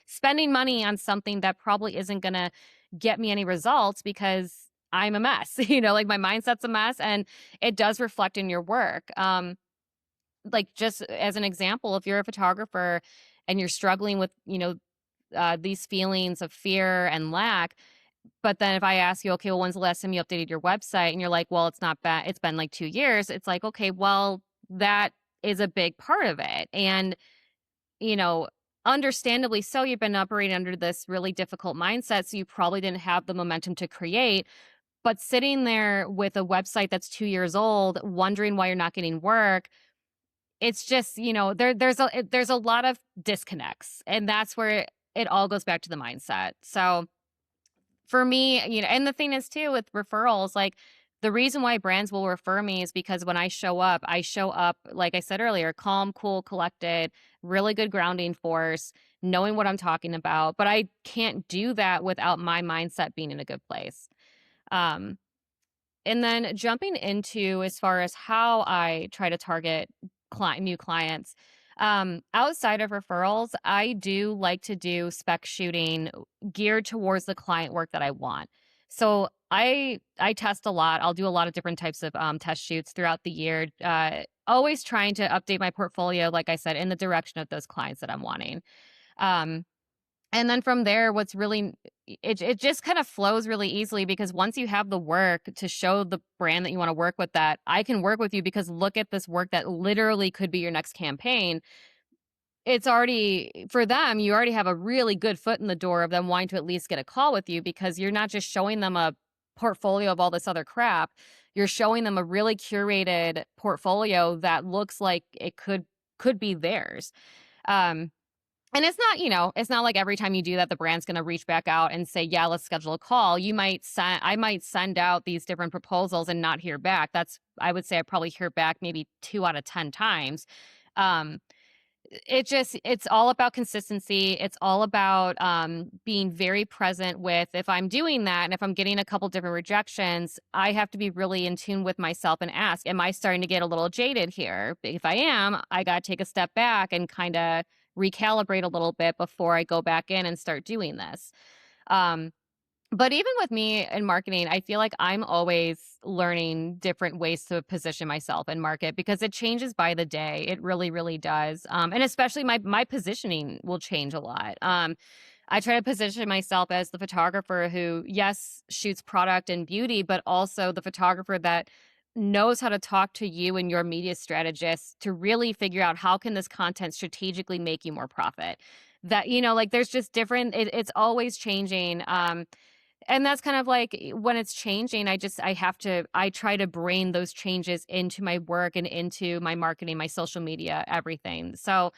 spending money on something that probably isn't going to get me any results because I'm a mess. Like my mindset's a mess, and it does reflect in your work. Like just as an example, if you're a photographer and you're struggling with, these feelings of fear and lack, but then if I ask you, okay, well, when's the last time you updated your website? And you're like, well, it's not bad. It's been like 2 years. It's like, okay, well, that is a big part of it. And you know, understandably so, you've been operating under this really difficult mindset. So you probably didn't have the momentum to create. But sitting there with a website that's 2 years old, wondering why you're not getting work, it's just, there's a lot of disconnects. And that's where it all goes back to the mindset. So for me, and the thing is too with referrals, like the reason why brands will refer me is because when I show up, like I said earlier, calm, cool, collected, really good grounding force, knowing what I'm talking about. But I can't do that without my mindset being in a good place. Um, and then jumping into as far as how I try to target new clients. Outside of referrals, I do like to do spec shooting geared towards the client work that I want. So I test a lot. I'll do a lot of different types of test shoots throughout the year. Always trying to update my portfolio, like I said, in the direction of those clients that I'm wanting. Um, And then from there, it just kind of flows really easily because once you have the work to show the brand that you want to work with, that I can work with you because look at this work that literally could be your next campaign. It's already for them, you already have a really good foot in the door of them wanting to at least get a call with you because you're not just showing them a portfolio of all this other crap. You're showing them a really curated portfolio that looks like it could be theirs. Um, and it's not, it's not like every time you do that, the brand's going to reach back out and say, yeah, let's schedule a call. I might send out these different proposals and not hear back. I would say I probably hear back maybe 2 out of 10 times. Um, it's all about consistency. It's all about being very present with if I'm doing that and if I'm getting a couple different rejections, I have to be really in tune with myself and ask, am I starting to get a little jaded here? If I am, I got to take a step back and kind of recalibrate a little bit before I go back in and start doing this. Um, but even with me in marketing, I feel like I'm always learning different ways to position myself and market because it changes by the day. It really, really does. And especially my positioning will change a lot. I try to position myself as the photographer who, yes, shoots product and beauty, but also the photographer that knows how to talk to you and your media strategist to really figure out how can this content strategically make you more profit. That, like there's just it's always changing. And that's kind of like when it's changing, I try to brain those changes into my work and into my marketing, my social media, everything. So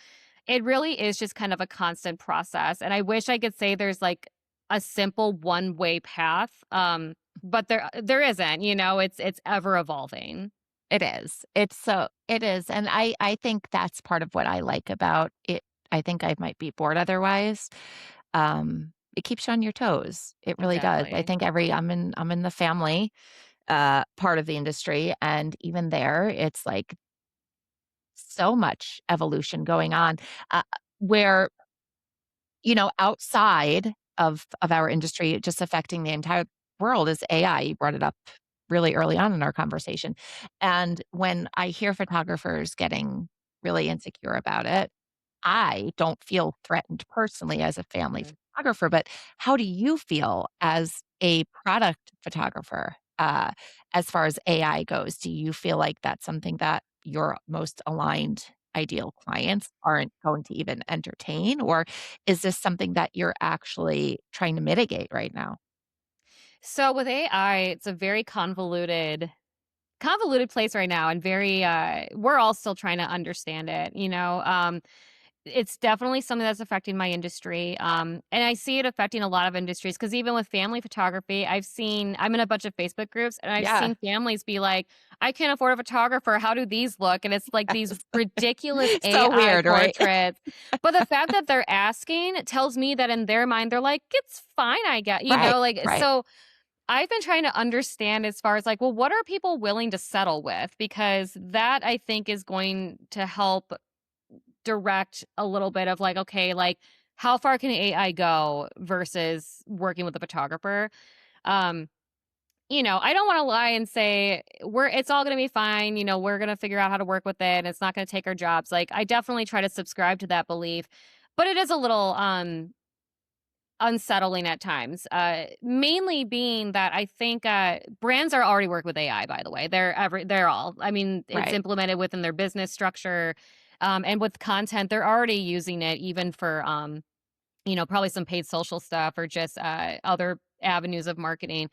it really is just kind of a constant process. And I wish I could say there's like a simple one-way path. But there isn't, it's ever evolving. It is. It is. And I think that's part of what I like about it. I think I might be bored otherwise. It keeps you on your toes. It really does. I Exactly. think I'm in the family part of the industry. And even there, it's like so much evolution going on where, outside of our industry, just affecting the entire world is AI. You brought it up really early on in our conversation. And when I hear photographers getting really insecure about it, I don't feel threatened personally as a family Mhm. photographer, but how do you feel as a product photographer, as far as AI goes? Do you feel like that's something that your most aligned ideal clients aren't going to even entertain? Or is this something that you're actually trying to mitigate right now? So with AI, it's a very convoluted place right now and very we're all still trying to understand it. It's definitely something that's affecting my industry. And I see it affecting a lot of industries because even with family photography, I'm in a bunch of Facebook groups and I've Yeah. seen families be like, I can't afford a photographer. How do these look? And it's like these ridiculous So AI weird, right? portraits. But the fact that they're asking tells me that in their mind, they're like, it's fine, I get, Right, like, right. so I've been trying to understand as far as like, well, what are people willing to settle with? Because that I think is going to help direct a little bit of like, okay, like how far can AI go versus working with a photographer? Um, I don't want to lie and say it's all going to be fine. We're going to figure out how to work with it and it's not going to take our jobs. Like I definitely try to subscribe to that belief, but it is a little unsettling at times. Mainly being that I think brands are already working with AI. By the way, they're all. I mean, it's Right. implemented within their business structure, and with content, they're already using it even for probably some paid social stuff or just other avenues of marketing.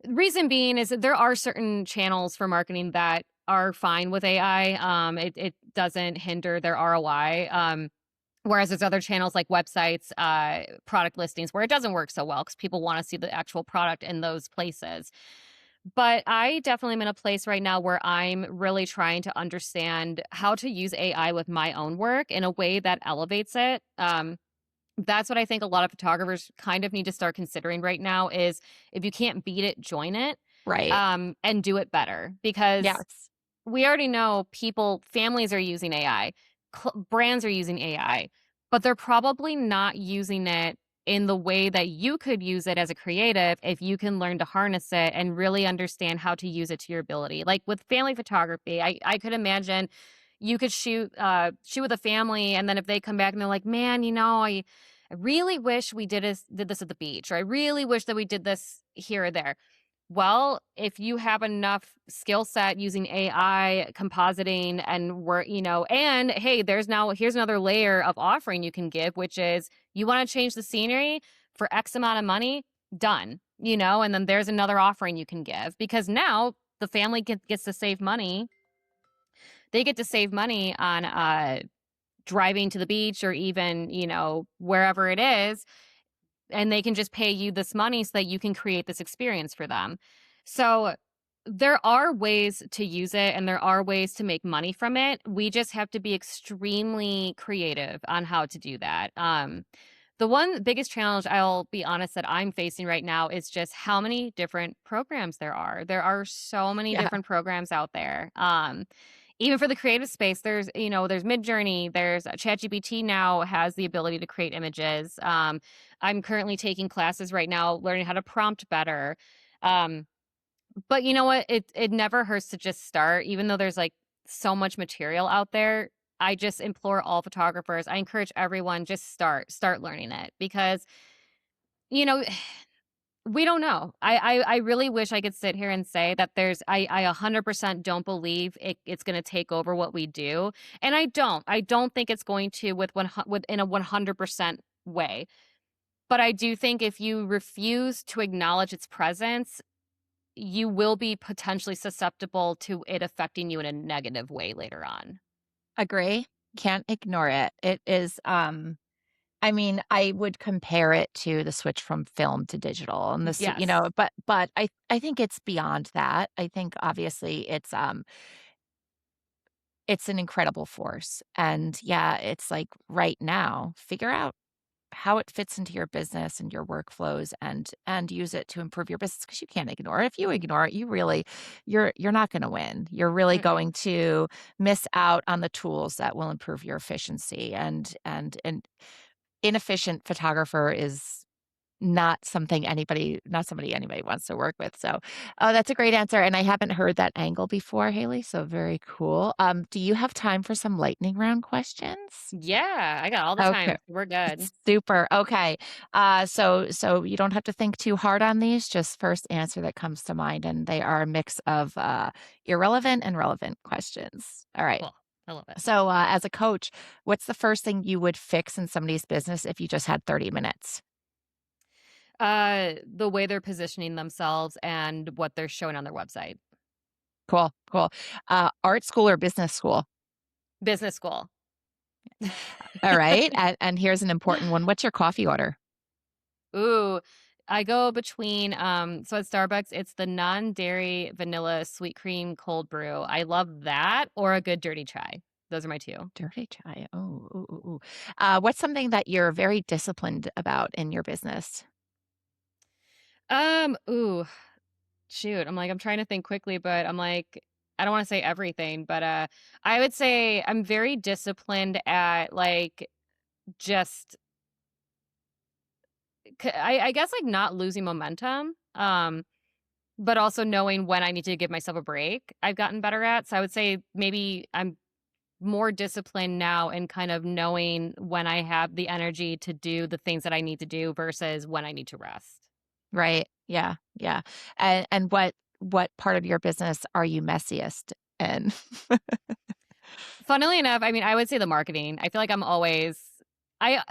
Reason being is that there are certain channels for marketing that are fine with AI. It doesn't hinder their ROI. Whereas there's other channels like websites, product listings where it doesn't work so well because people want to see the actual product in those places. But I definitely am in a place right now where I'm really trying to understand how to use AI with my own work in a way that elevates it. That's what I think a lot of photographers kind of need to start considering right now is if you can't beat it, join it, Right. and do it better because Yes. we already know families are using AI, brands are using AI, but they're probably not using it in the way that you could use it as a creative if you can learn to harness it and really understand how to use it to your ability. Like with family photography, I could imagine you could shoot with a family and then if they come back and they're like, "Man, I really wish we did this at the beach, or I really wish that we did this here or there. Well, if you have enough skill set using AI, compositing, and and hey, here's another layer of offering you can give, which is you want to change the scenery for X amount of money, done, and then there's another offering you can give because now the family gets to save money. They get to save money on driving to the beach or even, wherever it is, and they can just pay you this money so that you can create this experience for them. So there are ways to use it and there are ways to make money from it. We just have to be extremely creative on how to do that. The one biggest challenge, I'll be honest, that I'm facing right now is just how many different programs there are. There are so many Yeah. different programs out there. Even for the creative space, there's Midjourney, there's ChatGPT now has the ability to create images. I'm currently taking classes right now, learning how to prompt better. Um, but you know what? It never hurts to just start, even though there's like so much material out there. I just implore all photographers. I encourage everyone just start learning it because you know we don't know. I really wish I could sit here and say that I 100% don't believe it's going to take over what we do, and I don't think it's going to within a 100% way. But I do think if you refuse to acknowledge its presence, you will be potentially susceptible to it affecting you in a negative way later on. Agree. Can't ignore it. It is, I mean, I would compare it to the switch from film to digital and this, Yes. but I think it's beyond that. I think obviously it's an incredible force. And yeah, it's like right now, figure out how it fits into your business and your workflows and use it to improve your business because you can't ignore it. If you ignore it, you're not going to win. You're really Mm-mm. going to miss out on the tools that will improve your efficiency and inefficient photographer is not somebody anybody wants to work with. So, oh, that's a great answer. And I haven't heard that angle before, Haley. So very cool. Do you have time for some lightning round questions? Yeah, I got all the Okay. time. We're good. Super. Okay. So you don't have to think too hard on these. Just first answer that comes to mind, and they are a mix of irrelevant and relevant questions. All right. Cool. I love it. So, as a coach, what's the first thing you would fix in somebody's business if you just had 30 minutes? The way they're positioning themselves and what they're showing on their website. Cool. Cool. Art school or business school? Business school. All right. And here's an important one. What's your coffee order? Ooh, I go between so at Starbucks it's the non-dairy vanilla sweet cream cold brew. I love that or a good dirty chai. Those are my two. Dirty chai. Oh, ooh, ooh, ooh. What's something that you're very disciplined about in your business? Ooh, shoot. I'm trying to think quickly, but I'm like I don't want to say everything, but I would say I'm very disciplined at like just I guess like not losing momentum. But also knowing when I need to give myself a break, I've gotten better at. So I would say maybe I'm more disciplined now and kind of knowing when I have the energy to do the things that I need to do versus when I need to rest. Right. Yeah. Yeah. And what part of your business are you messiest in? Funnily enough, I mean, I would say the marketing. I feel like I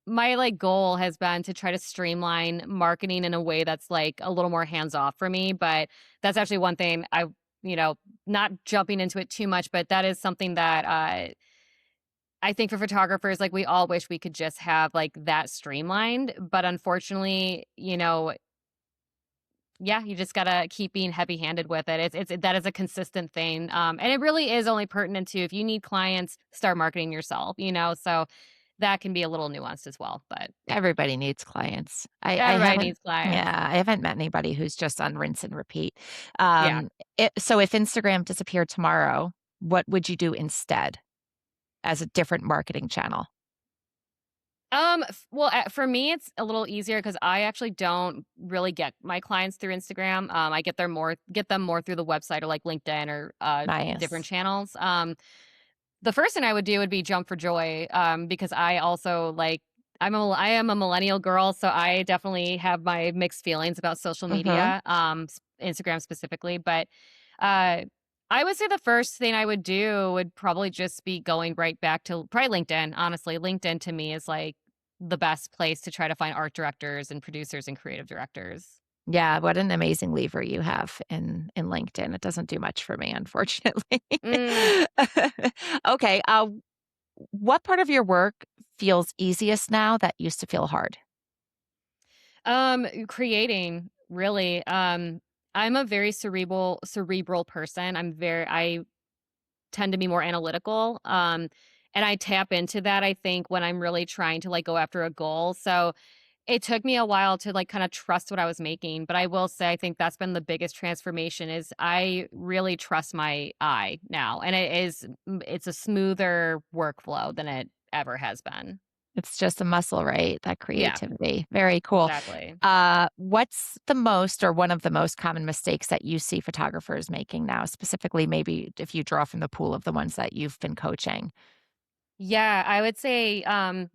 my like goal has been to try to streamline marketing in a way that's like a little more hands off for me, but that's actually one thing you know, not jumping into it too much, but that is something that I think for photographers, like we all wish we could just have like that streamlined, but unfortunately, yeah, you just gotta keep being heavy-handed with it. That is a consistent thing, and it really is only pertinent to if you need clients, start marketing yourself, So that can be a little nuanced as well, but Everybody needs clients. I everybody haven't needs clients. yeah, I haven't met anybody who's just on rinse and repeat. Yeah. So if Instagram disappeared tomorrow, what would you do instead as a different marketing channel? Well, for me, it's a little easier because I actually don't really get my clients through Instagram. I get them more through the website or like LinkedIn or different Nice. channels. The first thing I would do would be jump for joy, because I also like I am a millennial girl, so I definitely have my mixed feelings about social Mhm. media, Instagram specifically. But uh, I would say the first thing I would do would probably just be going right back to probably LinkedIn. Honestly, LinkedIn to me is like the best place to try to find art directors and producers and creative directors. Yeah, what an amazing lever you have in LinkedIn. It doesn't do much for me, unfortunately. Mm, Okay, what part of your work feels easiest now that used to feel hard? creating really. I'm a very cerebral person. I tend to be more analytical. And I tap into that, I think, when I'm really trying to like go after a goal. So it took me a while to like kind of trust what I was making. But I will say, I think that's been the biggest transformation is I really trust my eye now. And it's a smoother workflow than it ever has been. It's just a muscle, right? That Yeah, creativity. Very cool. exactly. What's the most or one of the most common mistakes that you see photographers making now, specifically maybe if you draw from the pool of the ones that you've been coaching? Yeah, I would say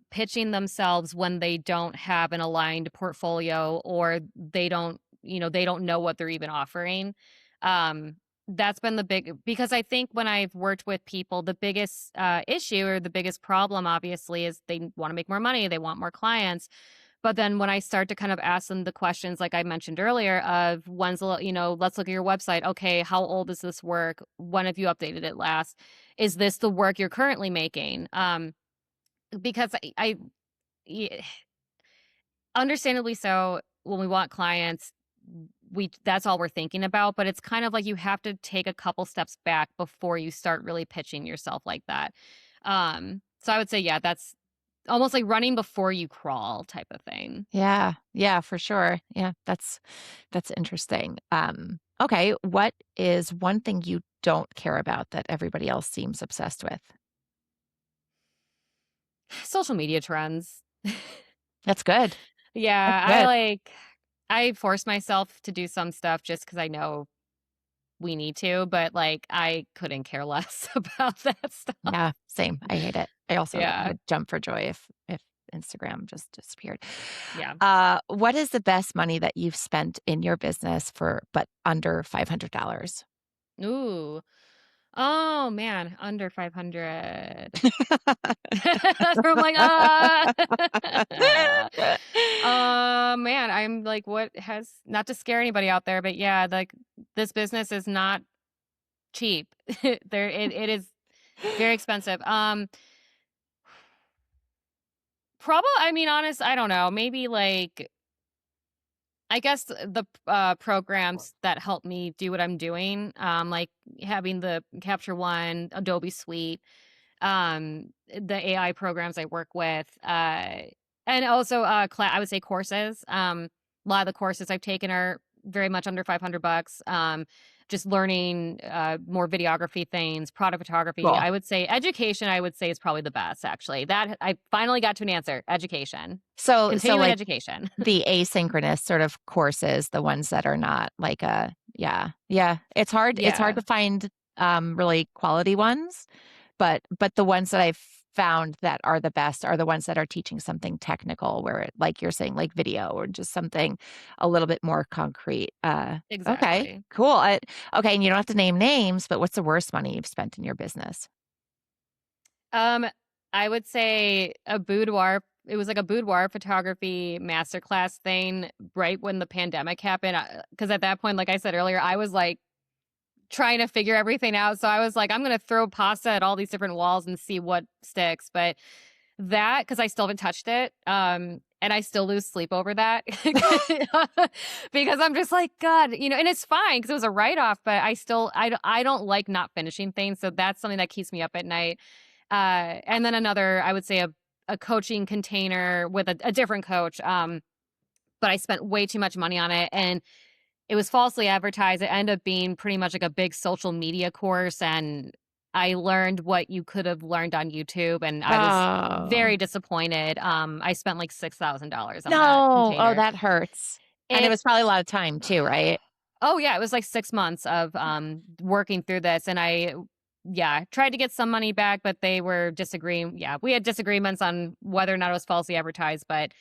pitching themselves when they don't have an aligned portfolio or they don't know what they're even offering. Um, that's been the big because I think when I've worked with people, the biggest issue or the biggest problem, obviously, is they want to make more money, they want more clients. But then when I start to kind of ask them the questions, like I mentioned earlier, of let's look at your website. Okay, how old is this work? When have you updated it last? Is this the work you're currently making? Because y- understandably so, when we want clients, we that's all we're thinking about. But it's kind of like you have to take a couple steps back before you start really pitching yourself like that. So I would say, yeah, that's almost like running before you crawl type of thing. Yeah, yeah, for sure. Yeah, that's interesting. Okay, what is one thing you don't care about that everybody else seems obsessed with? Social media trends. That's good. That's Yeah, good. I force myself to do some stuff just because I know we need to, but, like, I couldn't care less about that stuff. Yeah, same. I hate it. I also Yeah, would jump for joy if Instagram just disappeared. yeah. What is the best money that you've spent in your business for but under $500? Ooh. Oh, man, under 500. I'm like, "Ah." Man, I'm like, what has not to scare anybody out there, but yeah, like, this business is not cheap. It is very expensive. Probably, I mean, honest, I don't know. Maybe like I guess programs that help me do what I'm doing, like having the Capture One, Adobe Suite, the AI programs I work with, and also I would say courses. A lot of the courses I've taken are very much under 500 bucks. Just learning more videography things, product photography. Cool. I would say education. I would say is probably the best. Actually, that I finally got to an answer. Education, So, continuing like, education. the asynchronous sort of courses, the ones that are not like a yeah, yeah. It's hard Yeah, to find, really quality ones, but the ones that I've found that are the best are the ones that are teaching something technical where like you're saying, like video or just something a little bit more concrete. Okay, exactly. cool. Okay, and you don't have to name names, but what's the worst money you've spent in your business? Um, I would say a boudoir. It was like a boudoir photography masterclass thing right when the pandemic happened. Because at that point, like I said earlier, I was like trying to figure everything out. So I was like, I'm going to throw pasta at all these different walls and see what sticks. But that, because I still haven't touched it. And I still lose sleep over that because I'm just like, God, and it's fine because it was a write off, but I don't like not finishing things. So that's something that keeps me up at night. And then another, I would say a coaching container with a different coach. But I spent way too much money on it and it was falsely advertised. It ended up being pretty much like a big social media course. And I learned what you could have learned on YouTube. And I was Oh, very disappointed. I spent like $6,000 on that no. Oh, container. that hurts. And it It was probably a lot of time too, right? Oh, yeah, it was like 6 months of, working through this, and I yeah, tried to get some money back, but they were disagreeing. Yeah, we had disagreements on whether or not it was falsely advertised, but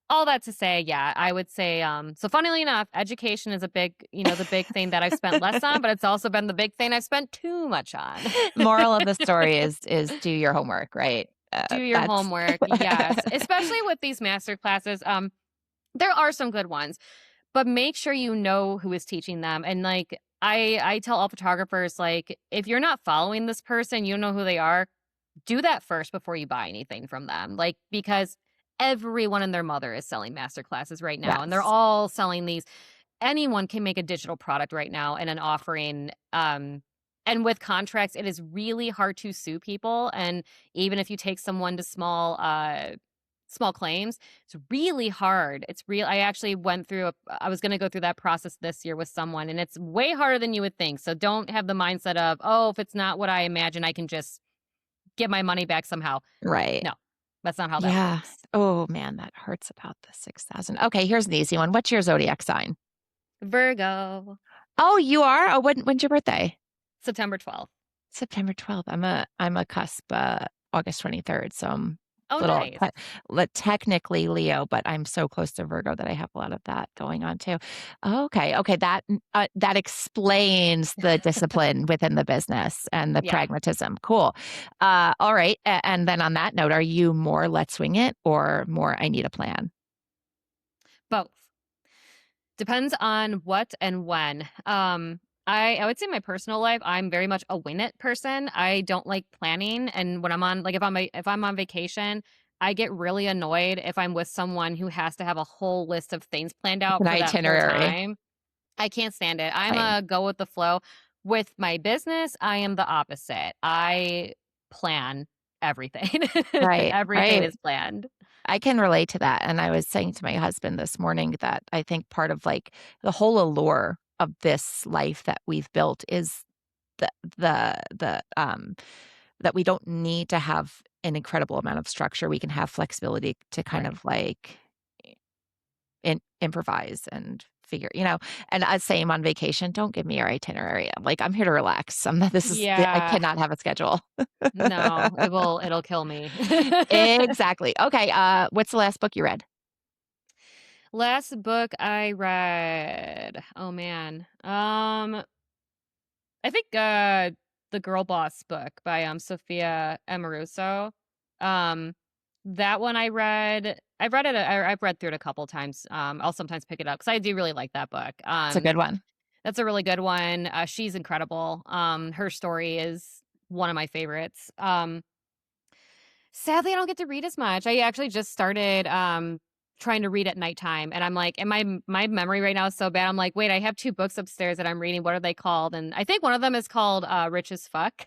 all that to say, yeah, I would say, so funnily enough, education is a big, the big thing that I've spent less on, but it's also been the big thing I've spent too much on. Moral of the story is do your homework, right? Do your That's homework, yes, especially with these master classes. There are some good ones, but make sure you know who is teaching them. And like I tell all photographers, like if you're not following this person, you don't know who they are, do that first before you buy anything from them. Like because everyone and their mother is selling master classes right now, and they're yes. all selling these. Anyone can make a digital product right now and an offering. And with contracts, it is really hard to sue people. And even if you take someone to small claims, it's really hard. It's real. I actually went through I was going to go through that process this year with someone, and it's way harder than you would think. So don't have the mindset of, oh, if it's not what I imagine, I can just get my money back somehow. Right. No, that's not how that Yeah. works. Oh man, that hurts about the 6,000. Okay, here's an easy one. What's your zodiac sign? Virgo, Oh, you are? Oh, when's your birthday? September 12th. September 12th. I'm a cusp, August 23rd. So I'm Oh, little nice. technically Leo, but I'm so close to Virgo that I have a lot of that going on too. Okay. Okay. That explains the discipline within the business and the Yeah, pragmatism. Cool. All right. And then on that note, are you more let's swing it or more I need a plan? both. Depends on what and when. I would say in my personal life, I'm very much a wing it person. I don't like planning, and when I'm on, like, if I'm on vacation, I get really annoyed if I'm with someone who has to have a whole list of things planned out An for that whole itinerary. time. I can't stand it. I'm Same. a go with the flow. With my business, I am the opposite. I plan everything. Right. Everything Right. is planned. I can relate to that. And I was saying to my husband this morning that I think part of like the whole allure of this life that we've built is the the that we don't need to have an incredible amount of structure. We can have flexibility to kind Right. of like improvise and figure. And same on vacation. Don't give me your itinerary. I'm here to relax. I'm not, I Yeah. cannot have a schedule. No, it'll kill me. Exactly. Okay. What's the last book you read? Last book I read. Oh man. I think the Girl Boss book by Sophia Amoruso. Um that one I read. I've read through it a couple times. I'll sometimes pick it up cuz I do really like that book. It's a good one. That's a really good one. She's incredible. Her story is one of my favorites. Sadly, I don't get to read as much. I actually just started trying to read at nighttime, and I'm like, and my memory right now is so bad. I'm like, wait, I have two books upstairs that I'm reading. What are they called? And I think one of them is called Rich as Fuck.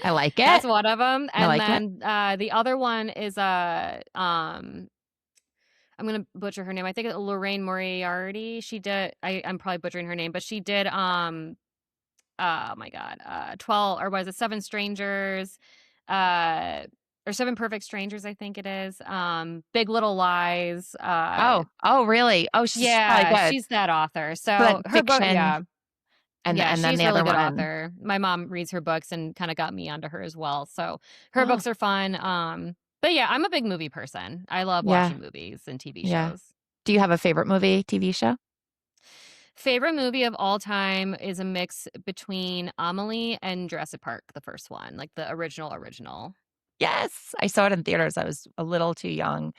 I like it. That's one of them. I And like it. then the other one is I'm gonna butcher her name. I think it's Lorraine Moriarty. She did. I'm probably butchering her name, but she did. Oh my god. 12, or was it Seven Strangers? Uh or Seven Perfect Strangers, I think it is. Big Little Lies. Oh, really? Oh, she's probably Yeah, good. she's that author. So that So her book, fiction yeah. Yeah, and then she's the a really other good one. author. My mom reads her books and kind of got me onto her as well. So her Oh, books are fun. But yeah, I'm a big movie person. I love yeah, watching movies and TV yeah. shows. Do you have a favorite movie, TV show? Favorite movie of all time is a mix between Amelie and Jurassic Park, the first one, like the original. Yes, I saw it in theaters. I was a little too young.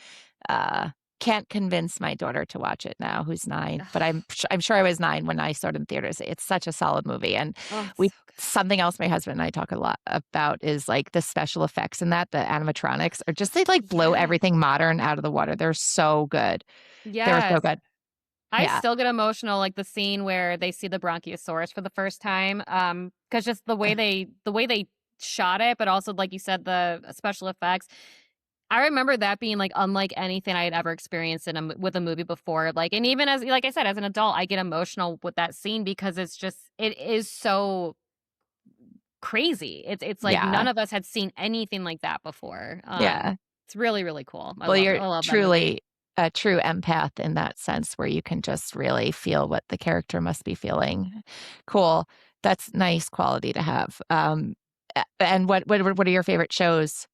Uh, can't convince my daughter to watch it now, who's 9, but I'm sure I was 9 when I saw it in theaters. It's such a solid movie, and Oh, it's we so good. something else my husband and I talk a lot about is, like, the special effects in that, the animatronics are just they, like, blow Yes. everything modern out of the water. They're so good. They were so Yes. good. I Yeah. still get emotional, like the scene where they see the Bronchiosaurus for the first time. Because just the way they shot it, but also like you said, the special effects. I remember that being like unlike anything I had ever experienced with a movie before. Like, and even as like I said, as an adult, I get emotional with that scene because it is so crazy. It's like Yeah. none of us had seen anything like that before. Yeah. It's really really cool. Well, you're I love that movie. truly a true empath in that sense where you can just really feel what the character must be feeling. Cool. That's nice quality to have. And what are your favorite shows?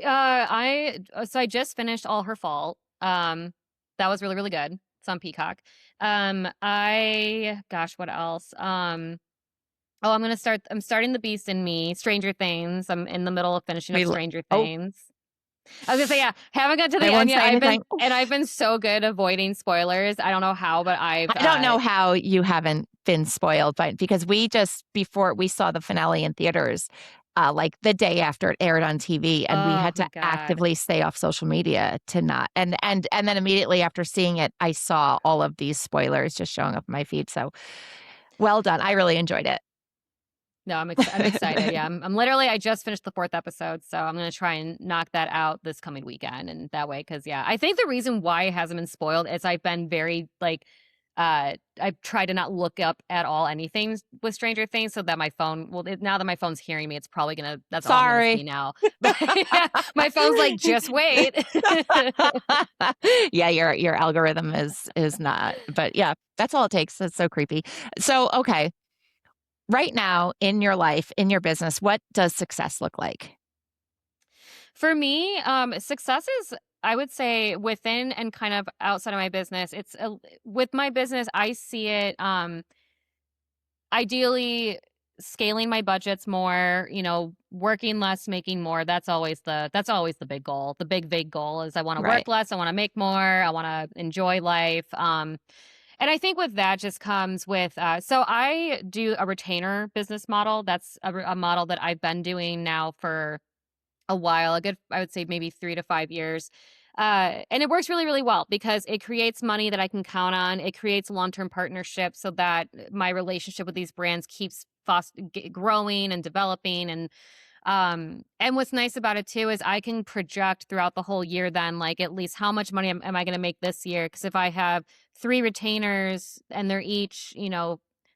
I just finished All Her Fault. That was really, really good. It's on Peacock. Gosh, what else? Oh, I'm starting The Beast in Me, Stranger Things. I'm in the middle of finishing up We l- Stranger oh, Things. I was gonna say, yeah, haven't got to I the end won't yet. say anything. I've been so good avoiding spoilers. I don't know how, but I don't know how you haven't been spoiled, but because we just before we saw the finale in theaters, like the day after it aired on TV, and we oh had to my God. actively stay off social media to not. And then immediately after seeing it, I saw all of these spoilers just showing up on my feed. So well done. I really enjoyed it. No, I'm excited. Yeah, I'm literally I just finished the fourth episode, so I'm gonna try and knock that out this coming weekend, and that way, because yeah, I think the reason why it hasn't been spoiled is I've been very like, I've tried to not look up at all anything with Stranger Things, so that my phone, now that my phone's hearing me, it's probably that's all I'm gonna see Sorry. now. But yeah, my phone's like, just wait. Yeah, your algorithm is not. But yeah, that's all it takes. That's so creepy. So okay, right now in your life, in your business, what does success look like? For me, success is, I would say, within and kind of outside of my business. With my business, I see it ideally scaling my budgets more, working less, making more. That's always the big goal. The big goal is I want to work Right. less, I want to make more, I want to enjoy life. And I think with that just comes with so I do a retainer business model. That's a model that I've been doing now for a while, a good, I would say maybe 3 to 5 years. And it works really, really well because it creates money that I can count on. It creates long-term partnerships so that my relationship with these brands keeps growing and developing. And what's nice about it too is I can project throughout the whole year then, like at least how much money am I going to make this year? Because if I have three retainers and they're each,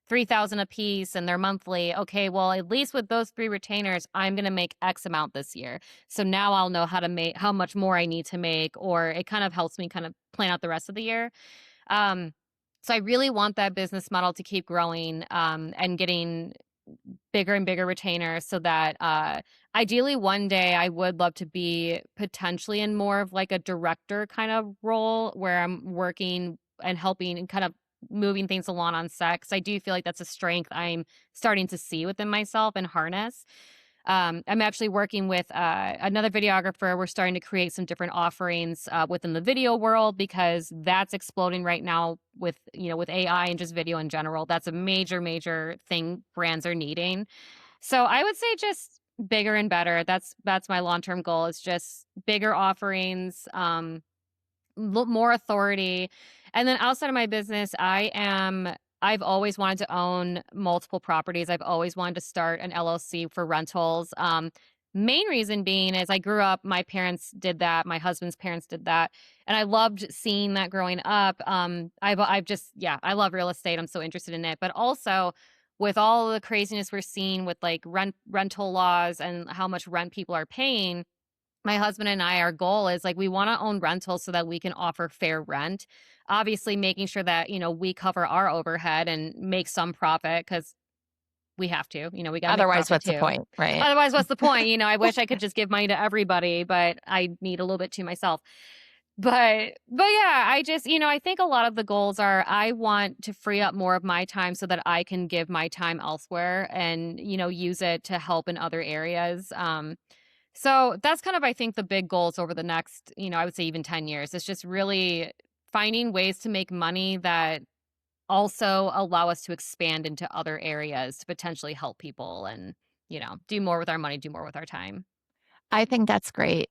3,000 a piece and they're monthly. Okay, well, at least with those three retainers, I'm going to make X amount this year. So now I'll know how much more I need to make, or it kind of helps me kind of plan out the rest of the year. Um, so I really want that business model to keep growing and getting bigger and bigger retainers so that ideally one day I would love to be potentially in more of like a director kind of role where I'm working and helping and kind of moving things along on set. 'Cause I do feel like that's a strength I'm starting to see within myself and harness. I'm actually working with another videographer. We're starting to create some different offerings within the video world because that's exploding right now with AI and just video in general. That's a major, major thing brands are needing. So I would say just bigger and better. That's my long term goal. Is just bigger offerings, more authority. And then outside of my business, I've always wanted to own multiple properties. I've always wanted to start an LLC for rentals. Main reason being is I grew up, my parents did that, my husband's parents did that, and I loved seeing that growing up. I've just, yeah, I love real estate. I'm so interested in it, but also with all the craziness we're seeing with like rental laws and how much rent people are paying, my husband and I, our goal is like we want to own rentals so that we can offer fair rent. Obviously, making sure that, we cover our overhead and make some profit because we have to, we got to make Otherwise, profit what's the too. point, right? Otherwise, what's the point? I wish I could just give money to everybody, but I need a little bit to myself. But yeah, I just, I think a lot of the goals are I want to free up more of my time so that I can give my time elsewhere and, use it to help in other areas. So that's kind of, I think, the big goals over the next, I would say even 10 years. It's just really finding ways to make money that also allow us to expand into other areas to potentially help people and, do more with our money, do more with our time. I think that's great.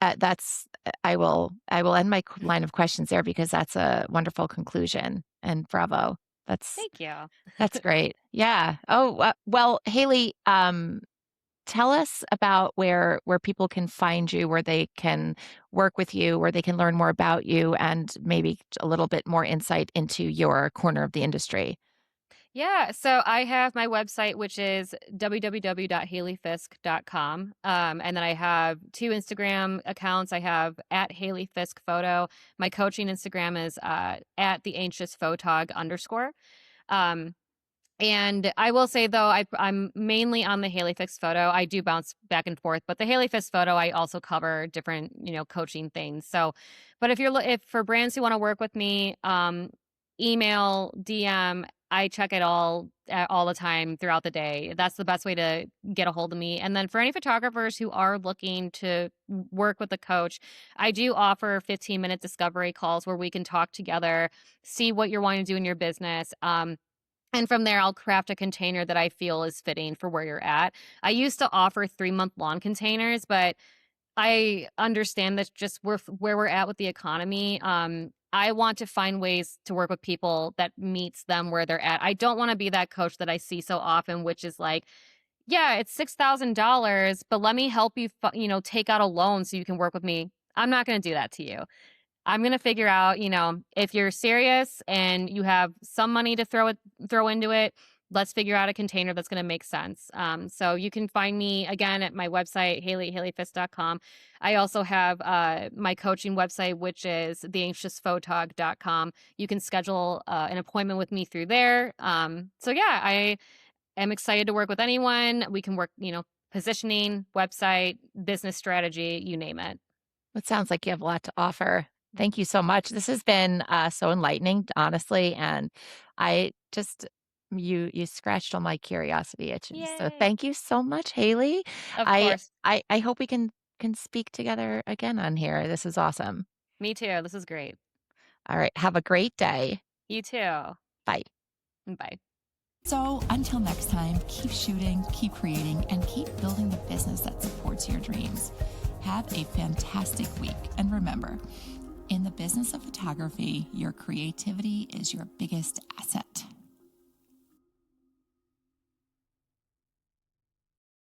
That's I will end my line of questions there because that's a wonderful conclusion. And bravo. That's Thank you. that's great. Yeah. Oh well, Haley. Tell us about where people can find you, where they can work with you, where they can learn more about you, and maybe a little bit more insight into your corner of the industry. Yeah, so I have my website, which is www.haleyfisk.com. And then I have two Instagram accounts. I have at Haley Fisk Photo. My coaching Instagram is at the anxious photog _. Um, And I will say though, I'm mainly on the Haley Fisk photo. I do bounce back and forth, but the Haley Fisk photo, I also cover different, coaching things. So, but if for brands who want to work with me, email, DM, I check it all the time throughout the day. That's the best way to get a hold of me. And then for any photographers who are looking to work with a coach, I do offer 15-minute discovery calls where we can talk together, see what you're wanting to do in your business. And from there, I'll craft a container that I feel is fitting for where you're at. I used to offer 3-month long containers, but I understand that just where we're at with the economy. I want to find ways to work with people that meets them where they're at. I don't want to be that coach that I see so often, which is like, yeah, it's $6,000, but let me help you, take out a loan so you can work with me. I'm not going to do that to you. I'm going to figure out, if you're serious and you have some money to throw into it, let's figure out a container that's going to make sense. So you can find me again at my website, haleyfisk.com. I also have my coaching website, which is theanxiousphotog.com. You can schedule an appointment with me through there. So yeah, I am excited to work with anyone. We can work, positioning, website, business strategy, you name it. It sounds like you have a lot to offer. Thank you so much. This has been so enlightening, honestly, and I just you scratched all my curiosity itches. So Yay. thank you so much, Haley. Of I course. I hope we can speak together again on here. This is awesome. Me too. This is great. All right, have a great day. You too. Bye. Bye. So until next time, keep shooting, keep creating, and keep building the business that supports your dreams. Have a fantastic week. And remember, in the business of photography, your creativity is your biggest asset.